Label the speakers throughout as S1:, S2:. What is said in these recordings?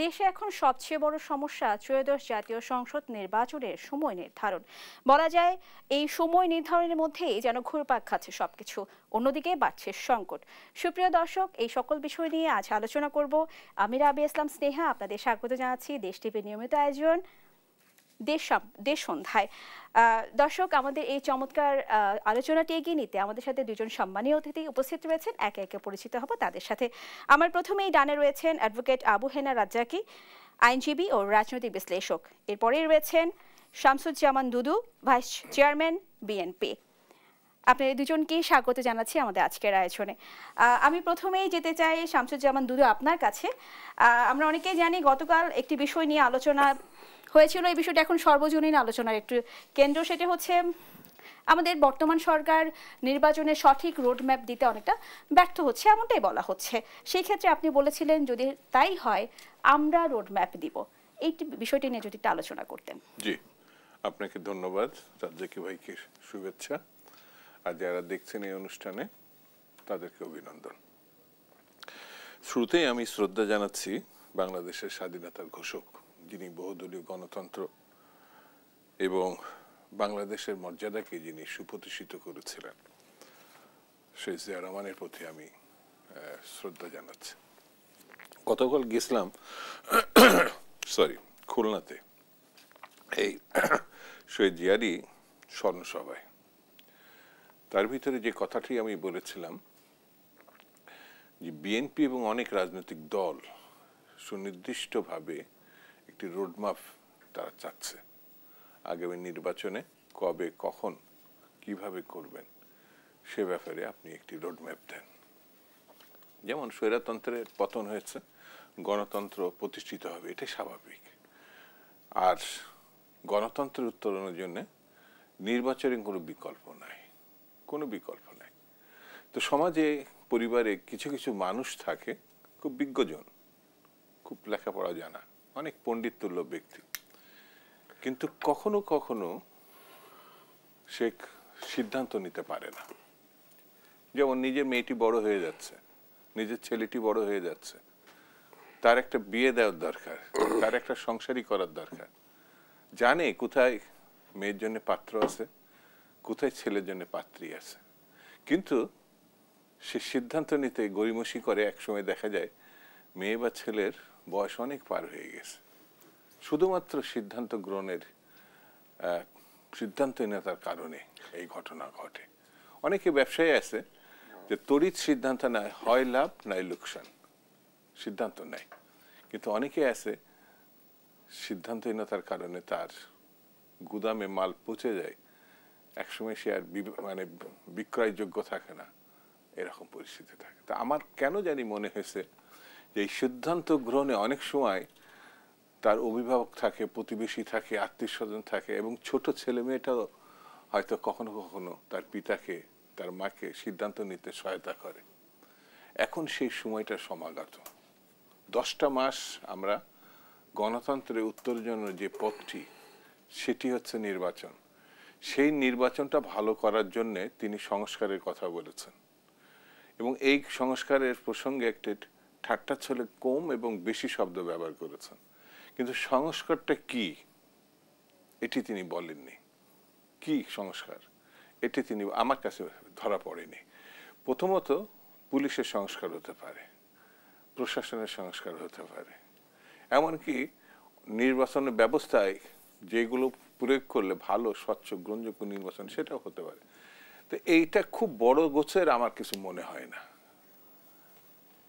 S1: দেশে এখন সবচেয়ে বড় সমস্যা ত্রয়োদশ জাতীয় সংসদ নির্বাচনের সময় নির্ধারণ। বলা যায় এই সময় নির্ধারণের মধ্যেই যেন ঘুরপাক খাচ্ছে সবকিছু, অন্যদিকে বাড়ছে সংকট। সুপ্রিয় দর্শক, এই সকল বিষয় নিয়ে আজ আলোচনা করব। আমি রাবিয়া ইসলাম স্নেহা, আপনাদের স্বাগত জানাচ্ছি দেশ টিভির নিয়মিত আয়োজন দেশ সন্ধ্যায়। দর্শক, আমাদের এই চমৎকার আলোচনাটি এগিয়ে নিতে আমাদের সাথে দুজন সম্মানীয় অতিথি উপস্থিত রয়েছেন। একে একে পরিচিত হব তাদের সাথে। আমার প্রথমেই ডানে রয়েছেন অ্যাডভোকেট আবু হেনা রাজ্জাকি, আইনজীবী ও রাজনৈতিক বিশ্লেষক। এরপরেই রয়েছেন শামসুজ্জামান দুদু, ভাইস চেয়ারম্যান বিএনপি। আপনাদের দুজনকেই স্বাগত জানাচ্ছি আমাদের আজকের আয়োজনে। আমি প্রথমেই যেতে চাই শামসুজ্জামান দুদু আপনার কাছে। আমরা অনেকেই জানি গতকাল একটি বিষয় নিয়ে আলোচনা হয়েছিল, এই বিষয়টা এখন সর্বজনীন আলোচনার একটু কেন্দ্র। সেটা হচ্ছে আমাদের বর্তমান সরকার নির্বাচনের সঠিক রোডম্যাপ দিতে অনেকটা ব্যর্থ হচ্ছে, এমনটাই বলা হচ্ছে। সেই ক্ষেত্রে আপনি বলেছিলেন যদি তাই হয় আমরা রোডম্যাপ দিব। এই বিষয়টি নিয়ে যদি একটু আলোচনা করতেন।
S2: জি, আপনাকে ধন্যবাদ। রাজ্জাকি ভাইকে শুভেচ্ছা, আর যারা দেখছেন এই অনুষ্ঠানে তাদেরকে অভিনন্দন। শুরুতেই আমি শ্রদ্ধা জানাচ্ছি বাংলাদেশের স্বাধীনতার ঘোষক, যিনি বহুদলীয় গণতন্ত্র এবং বাংলাদেশের মর্যাদাকে যিনি সুপ্রতিষ্ঠিত করেছিলেন, শেখ জিয়া রহমানের প্রতি আমি শ্রদ্ধা জানাচ্ছি। গতকাল গেছিলাম খুলনাতে এই শহীদ জিয়ারই স্মরণসভায়। তার ভিতরে যে কথাটি আমি বলেছিলাম যে বিএনপি এবং অনেক রাজনৈতিক দল সুনির্দিষ্টভাবে একটি রোডম্যাপ তারা চাচ্ছে, আগামী নির্বাচনে কবে, কখন, কিভাবে করবেন সে ব্যাপারে আপনি একটি রোডম্যাপ দেন। যেমন স্বৈরতন্ত্রের পতন হয়েছে, গণতন্ত্র প্রতিষ্ঠিত হবে, এটাই স্বাভাবিক। আর গণতন্ত্রের উত্তরণের জন্য নির্বাচনের কোনো বিকল্প নাই, কোনো বিকল্প নাই। তো সমাজে, পরিবারে কিছু কিছু মানুষ থাকে খুব বিজ্ঞজন, খুব লেখাপড়া জানা, অনেক পণ্ডিততুল্য ব্যক্তি, কিন্তু কখনো কখনো সে সিদ্ধান্ত নিতে পারে না। যেমন নিজের মেয়েটি বড় হয়ে যাচ্ছে, নিজের ছেলেটি বড় হয়ে যাচ্ছে, তার একটা বিয়ে দেওয়ার দরকার, তার একটা সংসারী করার দরকার। জানে কোথায় মেয়ের জন্য পাত্র আছে, কোথায় ছেলের জন্য পাত্রী আছে, কিন্তু সে সিদ্ধান্ত নিতে গড়িমসি করে। একসময় দেখা যায় মেয়ে বা ছেলের বয়স অনেক পার হয়ে গেছে, শুধুমাত্র সিদ্ধান্ত গ্রহণের সিদ্ধান্তহীনতার কারণে এই ঘটনা ঘটে। অনেকে ব্যবসায়ী আছে যে তড়িৎ সিদ্ধান্ত নেয়, হয় লাভ নয় লোকসান, সিদ্ধান্ত নেয়। কিন্তু অনেকে আছে সিদ্ধান্তহীনতার কারণে তার গুদামে মাল পচে যায়, একসময় সে আর বিক্রয়যোগ্য থাকে না, এরকম পরিস্থিতি থাকে। তা আমার কেন জানি মনে হয়েছে যে এই সিদ্ধান্ত গ্রহণে অনেক সময় তার অভিভাবক থাকে, প্রতিবেশী থাকে, আত্মীয় স্বজন থাকে, এবং ছোট ছেলে মেয়েটাও হয়তো কখনো কখনো তার পিতাকে, তার মাকে সিদ্ধান্ত নিতে সহায়তা করে। এখন সেই সময়টা সমাগত। 10টা মাস আমরা গণতন্ত্রের উত্তরের জন্য যে পথটি, সেটি হচ্ছে নির্বাচন। সেই নির্বাচনটা ভালো করার জন্যে তিনি সংস্কারের কথা বলেছেন, এবং এই সংস্কারের প্রসঙ্গে একটি ঠাট্টা ছলে কম এবং বেশি শব্দ ব্যবহার করেছেন। কিন্তু সংস্কারটা কি এটি তিনি বলেননি। কি সংস্কার এটি তিনি আমার কাছে ধরা পড়েনি। প্রথমত পুলিশের সংস্কার হতে পারে, প্রশাসনের সংস্কার হতে পারে, এমনকি নির্বাচনের ব্যবস্থায় যেগুলো প্রয়োগ করলে ভালো, স্বচ্ছ, গ্রহণযোগ্য নির্বাচন, সেটাও হতে পারে। তো এইটা খুব বড় গোছের আমার কিছু মনে হয় না।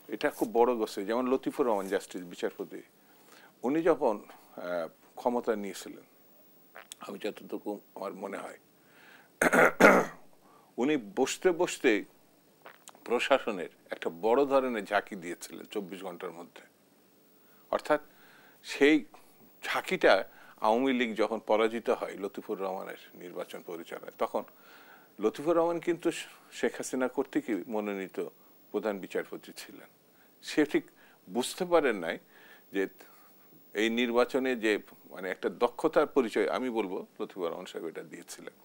S2: এটা খুব বড় গোছে। যেমন লতিফুর রহমান জাস্টিস, বিচারপতি, উনি যখন ক্ষমতা নিয়েছিলেন, আমি যতটুকু আমার মনে হয়, উনি বসতে বসতে প্রশাসনের একটা বড় ধরনের ঝাঁকি দিয়েছিলেন 24 ঘন্টার মধ্যে। অর্থাৎ সেই ঝাঁকিটা আওয়ামী লীগ যখন পরাজিত হয় লতিফুর রহমানের নির্বাচন পরিচালনায়, তখন লতিফুর রহমান কিন্তু শেখ হাসিনা কর্তৃক মনোনীত প্রধান বিচারপতি ছিলেন। সে ঠিক বুঝতে পারেন নাই যে এই নির্বাচনে যে একটা দক্ষতার পরিচয়, আমি বলবো লতিফুর রহমান সাহেব এটা দিয়েছিলেন।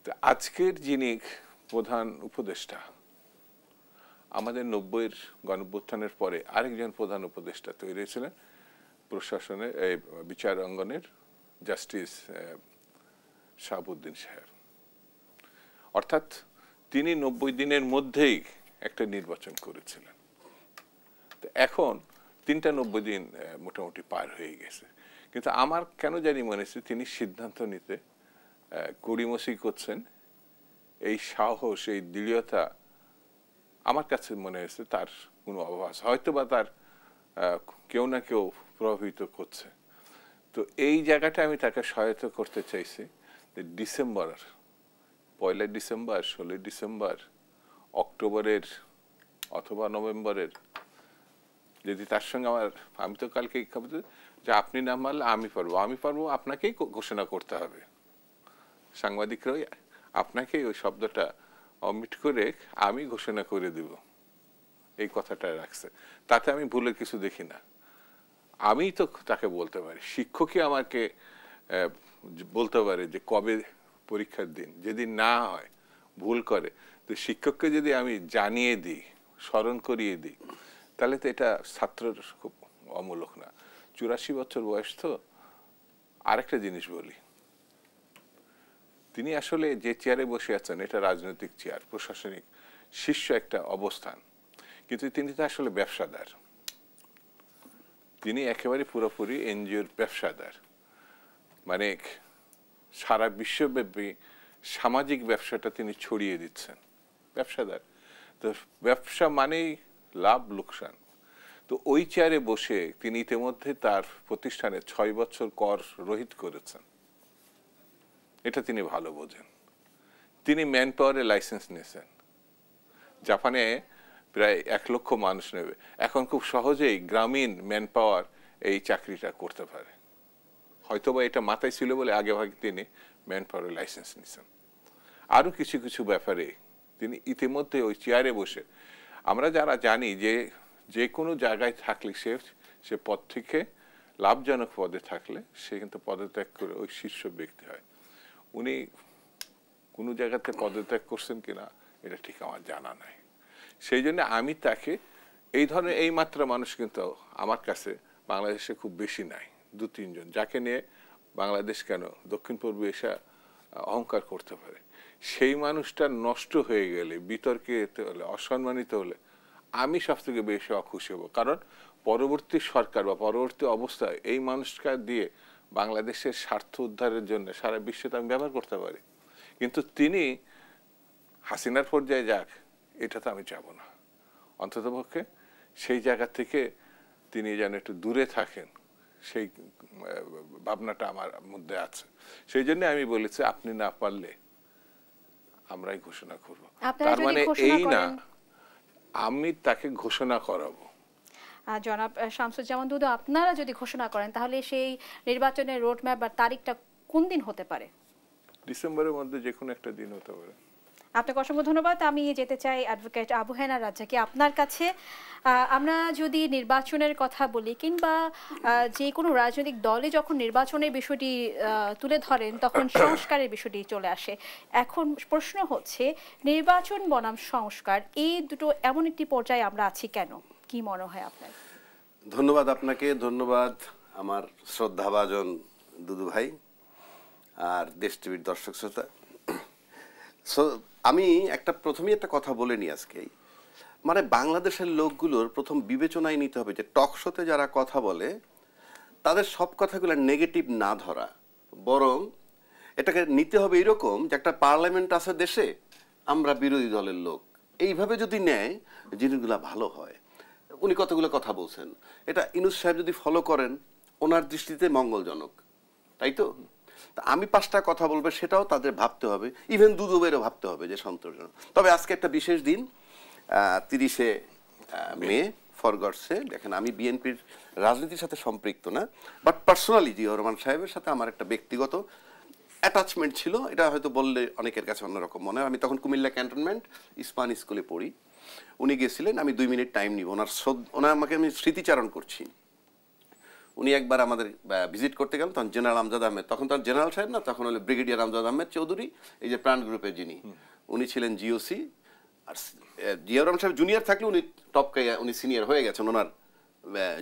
S2: তো আজকের যিনি প্রধান উপদেষ্টা, আমাদের 90-এর গণঅভ্যুত্থানের পরে আরেকজন প্রধান উপদেষ্টা তৈরি হয়েছিলেন প্রশাসনের এই বিচার অঙ্গনের জাস্টিস শাহাবুদ্দিন সাহেব। অর্থাৎ তিনি 90 দিনের মধ্যেই একটা নির্বাচন করেছিলেন। এখন 90 দিন মোটামুটি পার হয়ে গেছে, কিন্তু আমার কেন জানি মনে হচ্ছে তিনি সিদ্ধান্ত নিতে গড়িমসি করছেন। এই সাহস, এই দৃঢ়তা আমার কাছে মনে হয়েছে তার কোনো অভাব, হয়তো বা তার কেউ না কেউ প্রভাবিত করছে। তো এই জায়গাটা আমি তাকে সহায়তা করতে চাইছি যে ডিসেম্বর, 1 ডিসেম্বর, 16 ডিসেম্বর, অক্টোবরের অথবা নভেম্বরের যদি তার সঙ্গে আমি তো কালকে যে আপনি না মানলে আমি পারবো আপনাকেই ঘোষণা করতে হবে, সাংবাদিকরাই আপনাকেই ওই শব্দটা অমিট করে আমি ঘোষণা করে দিব, এই কথাটা রাখছে। তাতে আমি ভুলের কিছু দেখি না। আমি তো তাকে বলতে পারি, শিক্ষকই আমাকে বলতে পারে যে কবে পরীক্ষার দিন, যেদিন না হয় ভুল করে তো শিক্ষককে যদি আমি জানিয়ে দিই, স্মরণ করিয়ে দিই, তাহলে তো এটা ছাত্রের খুব অমূলক না। 84 বছর বয়স তো। আরেকটা জিনিস বলি, তিনি আসলে যে চেয়ারে বসে আছেন এটা রাজনৈতিক চেয়ার, প্রশাসনিক শীর্ষ একটা অবস্থান, কিন্তু তিনি তো আসলে ব্যবসাদার। তিনি একেবারে পুরোপুরি এনজিওর ব্যবসাদার, মানে সারা বিশ্বব্যাপী সামাজিক ব্যবসাটা তিনি ছড়িয়ে দিচ্ছেন, ব্যবসাদার। তো ব্যবসা মানেই লাভ লোকসান। তো ওই চেয়ারে বসে তিনি ইতিমধ্যে তার প্রতিষ্ঠানে 6 বছর কর রহিত করেছেন, এটা তিনি ভালো বোঝেন। তিনি ম্যান পাওয়ারের লাইসেন্স নিয়েছেন, জাপানে প্রায় 1 লক্ষ মানুষ নেবে, এখন খুব সহজেই গ্রামীণ ম্যান পাওয়ার এই চাকরিটা করতে পারে। হয়তোবা এটা মাথায় ছিল বলে আগে ভাগে তিনি ম্যান পাওয়ারের লাইসেন্স নিয়েছেন। আরো কিছু কিছু ব্যাপারে তিনি ইতিমধ্যে ওই চেয়ারে বসে, আমরা যারা জানি যে যে কোনো জায়গায় থাকলে সে পদ থেকে লাভজনক পদে থাকলে সে কিন্তু পদত্যাগ করে ওই শীর্ষ ব্যক্তি হয়। উনি কোনো জায়গাতে পদত্যাগ করছেন কিনা এটা ঠিক আমার জানা নাই। সেই জন্য আমি তাকে এই ধরনের এই মাত্রা মানুষ কিন্তু আমার কাছে বাংলাদেশে খুব বেশি নাই, 2-3 জন, যাকে নিয়ে বাংলাদেশ কেন দক্ষিণ পূর্ব এশিয়া অহংকার করতে পারে। সেই মানুষটা নষ্ট হয়ে গেলে, বিতর্কে যেতে হলে, অসম্মানিত হলে আমি সব থেকে বেশি অখুশি হব। কারণ পরবর্তী সরকার বা পরবর্তী অবস্থায় এই মানুষকে দিয়ে বাংলাদেশের স্বার্থ উদ্ধারের জন্য সারা বিশ্বে আমি ব্যবহার করতে পারি, কিন্তু তিনি হাসিনার পর্যায়ে যাক এটা তো আমি যাব না। অন্ততপক্ষে সেই জায়গা থেকে তিনি যেন একটু দূরে থাকেন, সেই ভাবনাটা আমার মধ্যে আছে। সেই জন্য আমি বলেছি আপনি না পারলে আমরাই ঘোষণা করব। তার মানে এই না আমি তাকে ঘোষণা করাবো।
S1: জনাব শামসুজ্জামান দুদু, আপনারা যদি ঘোষণা করেন তাহলে সেই নির্বাচনের রোডম্যাপ বা তারিখটা কোন দিন হতে পারে?
S2: ডিসেম্বরের মধ্যে যে কোনো একটা দিন হতে পারে।
S1: আপনাকে অসংখ্য ধন্যবাদ। আমি যেতে চাই অ্যাডভোকেট আবু হেনা রাজ্জাকি আপনার কাছে। আমরা যদি নির্বাচনের কথা বলি কিংবা যে কোনো রাজনৈতিক দলে যখন নির্বাচনের বিষয়টি তুলে ধরেন তখন সংস্কারের বিষয়টি চলে আসে। এখন প্রশ্ন হচ্ছে নির্বাচন বনাম সংস্কার, এই দুটো এমন একটি পর্যায়ে আমরা আছি কেন? কি মনে হয় আপনার?
S3: ধন্যবাদ আপনাকে, ধন্যবাদ আমার শ্রদ্ধাভাজন দুদু ভাই আর দেশ টিভির দর্শক শ্রোতা। আমি প্রথমেই একটা কথা বলে নিই আজকেই, মানে বাংলাদেশের লোকগুলোর প্রথম বিবেচনায় নিতে হবে যে টক শোতে যারা কথা বলে তাদের সব কথাগুলো নেগেটিভ না ধরা, বরং এটাকে নিতে হবে এরকম যে একটা পার্লামেন্ট আছে দেশে, আমরা বিরোধী দলের লোক, এইভাবে যদি নেয় জিনিসগুলা ভালো হয়। উনি কতগুলো কথা বলছেন, এটা ইউনূস সাহেব যদি ফলো করেন ওনার দৃষ্টিতে মঙ্গলজনক, তাই তো? আমি 5টা কথা বলবো, সেটাও তাদের ভাবতে হবে, ইভেন দুদুবেরও ভাবতে হবে যে সন্তোষজনক। তবে আজকে একটা বিশেষ দিন, 30শে মে, ফর গডসে। দেখেন, আমি বিএনপির রাজনীতির সাথে সম্পৃক্ত না, বাট পার্সোনালি জিয়াউর রহমান সাহেবের সাথে আমার একটা ব্যক্তিগত অ্যাটাচমেন্ট ছিল। এটা হয়তো বললে অনেকের কাছে অন্যরকম মনে হয়। আমি তখন কুমিল্লা ক্যান্টনমেন্ট ইস্পাহানি স্কুলে পড়ি, উনি গেছিলেন, আমি 2 মিনিট টাইম নিব, ওনার আমাকে আমি স্মৃতিচারণ করছি। উনি একবার আমাদের ভিজিট করতে গেলেন, তখন জেনারেল আমজাদ আহমেদ, তখন তার জেনারেল সাহেব না, তখন হলো ব্রিগেডিয়ার আমজাদ আহমেদ চৌধুরী, এই যে প্রাণ গ্রুপের যিনি, উনি ছিলেন জিওসি। আর জিয়াউর রহমান সাহেব জুনিয়র থাকলে উনি টপকে, উনি সিনিয়র হয়ে গেছেন ওনার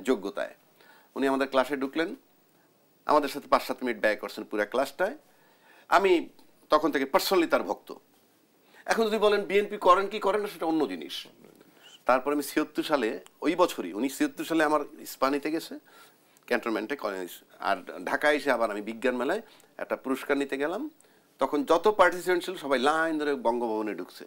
S3: যোগ্যতায়। উনি আমাদের ক্লাসে ঢুকলেন, আমাদের সাথে 5-7 মিনিট ব্যয় করছেন পুরো ক্লাসটায়। আমি তখন থেকে পার্সোনালি তার ভক্ত। এখন যদি বলেন বিএনপি করেন কি করেন না, সেটা অন্য জিনিস। তারপরে আমি 76 সালে, ওই বছরই উনি 76 সালে আমার ইস্পানিতে গেছে ক্যান্টনমেন্টে, আর ঢাকায় এসে আবার আমি বিজ্ঞান মেলায় একটা পুরস্কার নিতে গেলাম। তখন যত পার্টিসিপেন্ট ছিল সবাই লাইন ধরে বঙ্গভবনে ঢুকছে,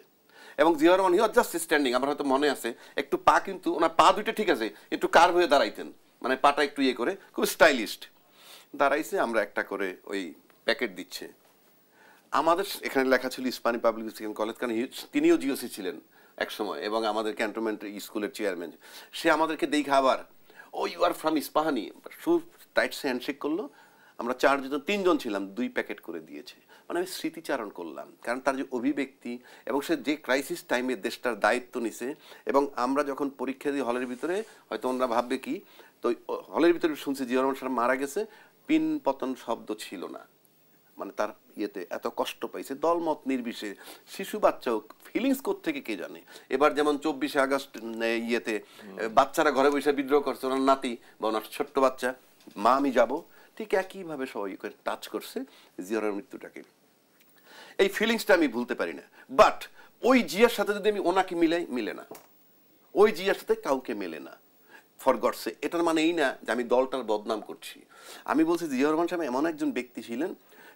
S3: এবং জিয়া রহমান হি ওয়াজ জাস্ট স্ট্যান্ডিং। আমার হয়তো মনে আছে একটু পা, কিন্তু ওনার পা দুইটা ঠিক আছে, একটু কার্ভ হয়ে দাঁড়াইতেন, মানে পাটা একটু ইয়ে করে, খুব স্টাইলিস্ট দাঁড়াইছে। আমরা একটা করে ওই প্যাকেট দিচ্ছে। আমাদের এখানে লেখা ছিল ইস্পানি পাবলিক কলেজ, কারণ তিনিও জিওসি ছিলেন এক সময় এবং আমাদের ক্যান্টনমেন্ট স্কুলের চেয়ারম্যান। সে আমাদেরকে দেখে আবার, ও ইউ আর ফ্রম ইস্পাহানি, খুব টাইট সে হ্যান্ডশেক করলো। আমরা 3 জন ছিলাম, 2 প্যাকেট করে দিয়েছে। মানে আমি স্মৃতিচারণ করলাম, কারণ তার যে অভিব্যক্তি এবং সে যে ক্রাইসিস টাইমে দেশটার দায়িত্ব নিছে। এবং আমরা যখন পরীক্ষা দিই হলের ভিতরে, হয়তো ওনারা ভাববে কি, তো হলের ভিতরে শুনছি জিয়া রহমান সাহেব মারা গেছে, পিন পতন শব্দ ছিল না। মানে তার ইয়েতে এত কষ্ট পাইছে, দলমত নির্বিশেষে, শিশু বাচ্চাও ফিলিংস কোত্থেকে কে জানে। এবার যেমন 24শে আগস্ট ইয়েতে বাচ্চারা ঘরে বসে বিদ্রোহ করছে, ওনার নাতি বা ওনার ছোট্ট বাচ্চা, মা আমি যাব, ঠিক একইভাবে সবাই টাচ করছে জিয়ার মৃত্যুটাকে। এই ফিলিংসটা আমি ভুলতে পারি না। বাট ওই জিয়ার সাথে যদি আমি ওনাকে মিলাই, মিলে না। ওই জিয়ার সাথে কাউকে মেলে না, ফর গডসে। এটার মানে এই না যে আমি দলটার বদনাম করছি। আমি বলছি জিয়া রহমান সাহেব এমন একজন ব্যক্তি ছিলেন,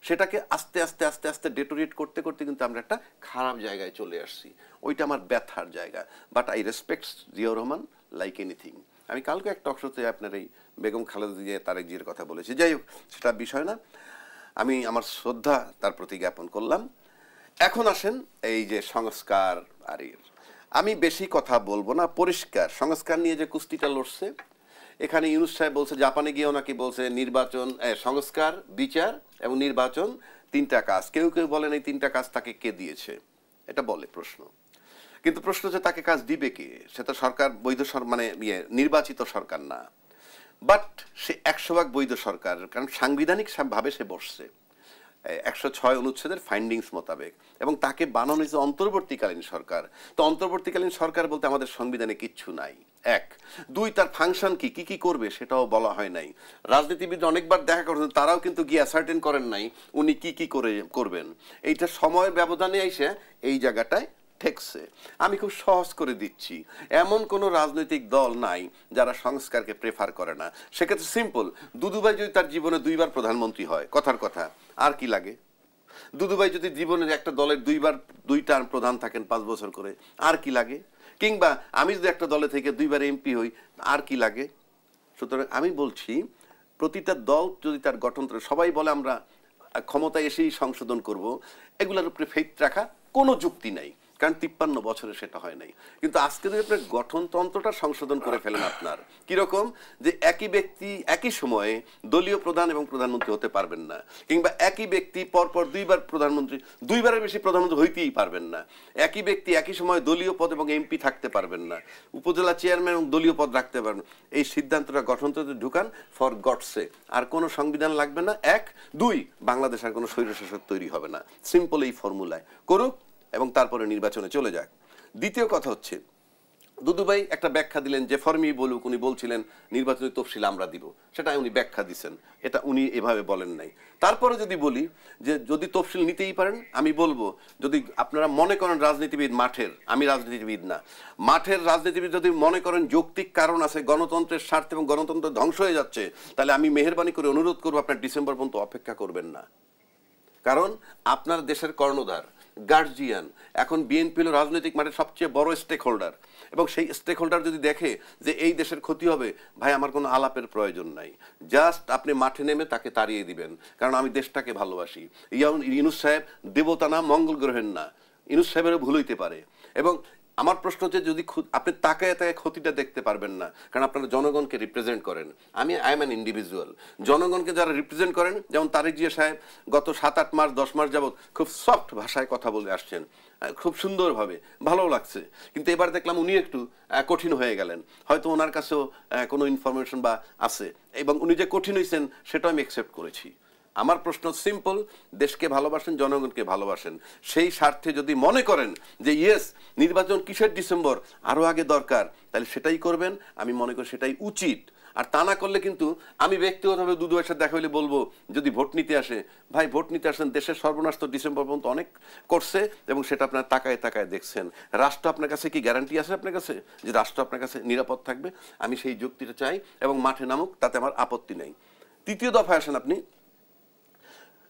S3: সেটাকে আস্তে আস্তে আস্তে আস্তে ডেটোরিয়েট করতে করতে কিন্তু আমরা একটা খারাপ জায়গায় চলে আসছি। ওইটা আমার ব্যথার জায়গা। But I respect Zia Rahman like anything. আমি কালকে এক টক শোতে আপনার এই বেগম খালেদা জিয়া তারেক জিয়ার কথা বলেছি, যাই হোক সেটা বিষয় না। আমি আমার শ্রদ্ধা তার প্রতি জ্ঞাপন করলাম। এখন আসেন এই যে সংস্কার, আর আমি বেশি কথা বলবো না, পরিষ্কার সংস্কার নিয়ে যে কুস্তিটা লড়ছে, এখানে ইউনূস সাহেব বলছে, জাপানে গিয়েও নাকি বলছে নির্বাচন, সংস্কার, বিচার এবং নির্বাচন 3টা কাজ। কেউ কেউ বলেন এই 3টা কাজ তাকে কে দিয়েছে, এটা বলে প্রশ্ন। কিন্তু প্রশ্ন হচ্ছে তাকে কাজ দিবে কে? সে তো সরকার, বৈধ মানে নির্বাচিত সরকার না। বাট সে 100% বৈধ সরকার, কারণ সাংবিধানিক ভাবে সে বসছে 106 অনুচ্ছেদের ফাইন্ডিংস মোতাবেক, এবং তাকে বানানো হয়েছে অন্তর্বর্তীকালীন সরকার। তো অন্তর্বর্তীকালীন সরকার বলতে আমাদের সংবিধানে কিচ্ছু নাই। 1, 2 তার ফাংশন কি কি করবে সেটাও বলা হয় নাই। রাজনীতিবিদ অনেকবার দেখা করেছেন, তারাও কিন্তু গিয়ে অ্যাসার্টেন করেন নাই উনি কি কি করবেন। এইটা সময়ের ব্যবধানে এসে এই জায়গাটায় ঠেকছে। আমি খুব সহজ করে দিচ্ছি, এমন কোনো রাজনৈতিক দল নাই যারা সংস্কারকে প্রেফার করে না। সেক্ষেত্রে সিম্পল, দুদুভাই যদি তার জীবনে 2বার প্রধানমন্ত্রী হয়, কথার কথা, আর কি লাগে? দুদুভাই যদি জীবনের একটা দলের 2 টার্ম প্রধান থাকেন 5 বছর করে, আর কি লাগে? কিংবা আমি যদি একটা দলে থেকে 2বার এমপি হই, আর কি লাগে? সুতরাং আমি বলছি, প্রতিটা দল যদি তার গঠনতন্ত্র, সবাই বলে আমরা ক্ষমতায় এসেই সংশোধন করব, এগুলোর উপরে ফেথ রাখা কোনো যুক্তি নাই, কারণ 53 বছরে সেটা হয় নাই। কিন্তু আজকে যদি আপনার গঠনতন্ত্রটা সংশোধন করে ফেলেন, আপনার কিরকম যে একই ব্যক্তি একই সময়ে দলীয় প্রধান এবং প্রধানমন্ত্রী হতে পারবেন না, কিংবা একই ব্যক্তি পরপর 2বার প্রধানমন্ত্রী, 2বারের বেশি প্রধানমন্ত্রী হইতেই পারবেন না। একই ব্যক্তি একই সময় দলীয় পদ এবং এমপি থাকতে পারবেন না, উপজেলা চেয়ারম্যান এবং দলীয় পদ রাখতে পারবেন। এই সিদ্ধান্তটা গঠনতন্ত্রে ঢুকান, ফর গডসে। আর কোনো সংবিধান লাগবে না। 1, 2 বাংলাদেশ আর কোনো স্বৈরশাসক তৈরি হবে না। সিম্পল এই ফর্মুলায় করুক এবং তারপরে নির্বাচনে চলে যাক। দ্বিতীয় কথা হচ্ছে, দুদুভাই একটা ব্যাখ্যা দিলেন যে ফর্মই বলুক, উনি বলছিলেন নির্বাচনী তফসিল আমরা দিব, সেটা উনি ব্যাখ্যা দিচ্ছেন, এটা উনি এভাবে বলেন নাই। তারপরে যদি বলি যে যদি তফসিল নিতেই পারেন, আমি বলবো যদি আপনারা মনে করেন রাজনীতিবিদ মাঠের, আমি রাজনীতিবিদ না, মাঠের রাজনীতিবিদ যদি মনে করেন যৌক্তিক কারণ আছে, গণতন্ত্রের স্বার্থে এবং গণতন্ত্র ধ্বংস হয়ে যাচ্ছে, তাহলে আমি মেহেরবানি করে অনুরোধ করবো আপনার ডিসেম্বর পর্যন্ত অপেক্ষা করবেন না। কারণ আপনার দেশের কর্ণধার, গার্জিয়ান, এখন বিএনপি হল রাজনৈতিক মাঠের সবচেয়ে বড় স্টেক হোল্ডার, এবং সেই স্টেক হোল্ডার যদি দেখে যে এই দেশের ক্ষতি হবে, ভাই আমার কোনো আলাপের প্রয়োজন নাই, জাস্ট আপনি মাঠে নেমে তাকে তাড়িয়ে দিবেন, কারণ আমি দেশটাকে ভালোবাসি। ইউনূস সাহেব দেবতা না, মঙ্গল গ্রহের না, ইউনূস সাহেবেরও ভুল হইতে পারে। এবং আমার প্রশ্ন হচ্ছে, যদি আপনি তাকায় তাকায় ক্ষতিটা দেখতে পারবেন না, কারণ আপনারা জনগণকে রিপ্রেজেন্ট করেন। I am an individual. জনগণকে যারা রিপ্রেজেন্ট করেন, যেমন তারেক জিয়া সাহেব গত 7-8 মাস 10 মাস যাবৎ খুব সফট ভাষায় কথা বলে আসছেন, খুব সুন্দরভাবে, ভালো লাগছে। কিন্তু এবার দেখলাম উনি একটু কঠিন হয়ে গেলেন, হয়তো ওনার কাছেও কোনো ইনফরমেশন বা আছে, এবং উনি যে কঠিন হয়েছেন সেটাও আমি অ্যাকসেপ্ট করেছি। আমার প্রশ্ন সিম্পল, দেশকে ভালোবাসেন, জনগণকে ভালোবাসেন, সেই স্বার্থে যদি মনে করেন যে ইয়েস নির্বাচন কিসের ডিসেম্বর, আরও আগে দরকার, তাহলে সেটাই করবেন। আমি মনে করি সেটাই উচিত। আর তা না করলে কিন্তু আমি ব্যক্তিগতভাবে দুদু ভাইয়ের সাথে দেখা হলে বলবো, যদি ভোট নিতে আসে, ভাই ভোট নিতে আসেন, দেশের সর্বনাশ তো ডিসেম্বর পর্যন্ত অনেক করছে এবং সেটা আপনার তাকায় তাকায় দেখছেন। রাষ্ট্র আপনার কাছে কি গ্যারান্টি আছে আপনার কাছে যে রাষ্ট্র আপনার কাছে নিরাপদ থাকবে? আমি সেই যুক্তিটা চাই এবং মাঠে নামুক, তাতে আমার আপত্তি নেই। তৃতীয় দফায় আসেন আপনি,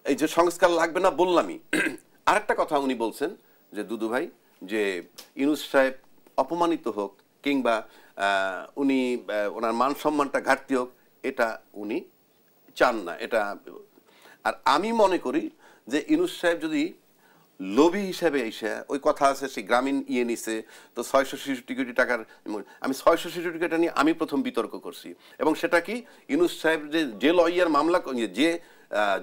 S3: এই যে সংস্কার লাগবে না বললামই। আরেকটা কথা উনি বলছেন যে দুদু ভাই, যে ইউনূস সাহেব অপমানিত হোক কিংবা উনি ওনার মান সম্মানটা ঘাটতি হোক, এটা উনি চান না। এটা, আর আমি মনে করি যে ইউনূস সাহেব যদি লোভী হিসাবে এসে, ওই কথা আছে সে গ্রামীণ নিছে তো 666 কোটি টাকার, আমি 666 কোটি টাকা নিয়ে আমি প্রথম বিতর্ক করছি এবং সেটা কি ইউনূস সাহেব যে লয়ার মামলা, যে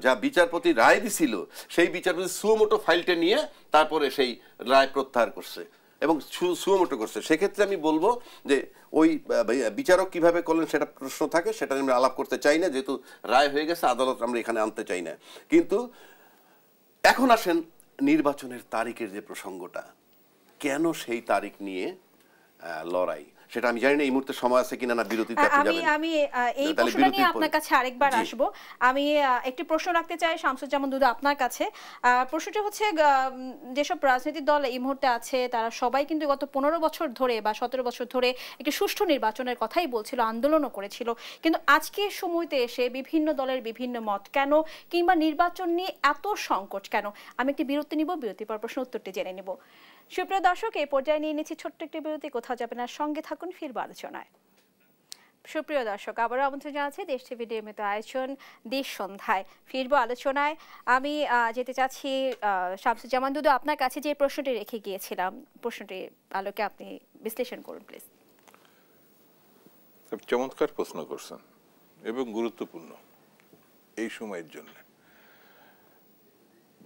S3: যা বিচারপতি রায় দিছিল সেই বিচারপতি সুমোটো ফাইলটা নিয়ে তারপরে সেই রায় প্রত্যাহার করছে এবং সুমোটো করছে। সেক্ষেত্রে আমি বলবো যে ওই বিচারক কিভাবে করলেন সেটা প্রশ্ন থাকে, সেটা আমরা আলাপ করতে চাই না, যেহেতু রায় হয়ে গেছে, আদালত আমরা এখানে আনতে চাই না। কিন্তু এখন আসেন নির্বাচনের তারিখের যে প্রসঙ্গটা, কেন সেই তারিখ নিয়ে লড়াই, সেটা আমি জানি না এই মুহূর্তে সময় আছে কিনা, না বিরতিতে আপনি যাবেন?
S1: আমি এই প্রশ্নটা নিয়ে আপনার কাছে আরেকবার আসব। আমি একটি প্রশ্ন রাখতে চাই শামসুজ্জামান দুদু আপনার কাছে। প্রশ্নটি হচ্ছে, যেসব রাজনৈতিক দল এই মুহূর্তে আছে তারা সবাই কিন্তু গত 15 বছর ধরে বা 17 বছর ধরে একটি সুষ্ঠু নির্বাচনের কথাই বলছিল, আন্দোলনও করেছিল, কিন্তু আজকের সময়তে এসে বিভিন্ন দলের বিভিন্ন মত কেন, কিংবা নির্বাচন নিয়ে এত সংকট কেন? আমি একটি বিরতি নিব, বিরতির পর প্রশ্ন উত্তরটি জেনে নিব। সুপ্রিয় দর্শক, এই পর্যায়ে নিয়ে নিচ্ছি ছোট্ট একটি বিরতি, কোথাও যাবেন না, সঙ্গে থাকুন, ফিরব আলোচনায়। সুপ্রিয় দর্শক, আবারও আমন্ত্রণ জানাচ্ছি দেশ টিভি নিয়মিত আয়োজন দেশ সন্ধ্যায়, ফিরব আলোচনায়। আমি যেতে চাচ্ছি শামসুজ্জামান দুদু আপনার কাছে, যে প্রশ্নটি রেখে গিয়েছিলাম, প্রশ্নটির আলোকে আপনি বিশ্লেষণ করুন প্লিজ।
S2: চমৎকার প্রশ্ন করছেন এবং গুরুত্বপূর্ণ এই সময়ের জন্য।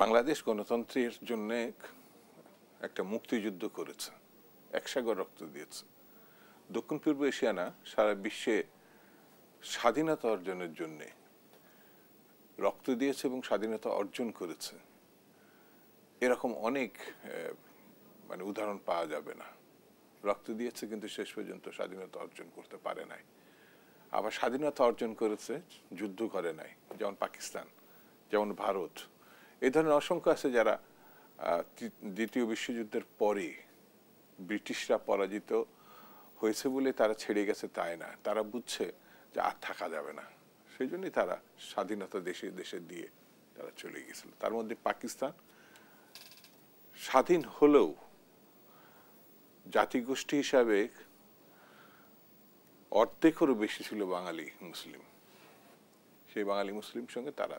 S2: বাংলাদেশ গণতন্ত্রের জন্য একটা মুক্তিযুদ্ধ করেছে, একসাগর রক্ত দিয়েছে। দক্ষিণ পূর্ব এশিয়া না, সারা বিশ্বে স্বাধীনতা অর্জনের জন্য রক্ত দিয়েছে এবং স্বাধীনতা অর্জন করেছে। এরকম অনেক উদাহরণ পাওয়া যাবে না। রক্ত দিয়েছে কিন্তু শেষ পর্যন্ত স্বাধীনতা অর্জন করতে পারে নাই। আবার স্বাধীনতা অর্জন করেছে, যুদ্ধ করে নাই, যেমন পাকিস্তান, যেমন ভারত। এই ধরনের অসংখ্য আছে যারা দ্বিতীয় বিশ্বযুদ্ধের পরে ব্রিটিশরা পরাজিত হয়েছে বলে তারা ছেড়ে গেছে তাই না, তারা বুঝছে যে আর থাকা যাবে না, সেই জন্যই তারা স্বাধীনতা দেশে দেশে দিয়ে তারা চলে গেছিল। তার মধ্যে পাকিস্তান স্বাধীন হলেও জাতিগোষ্ঠী হিসাবে অর্ধেকেরও বেশি ছিল বাঙালি মুসলিম। সেই বাঙালি মুসলিম সঙ্গে তারা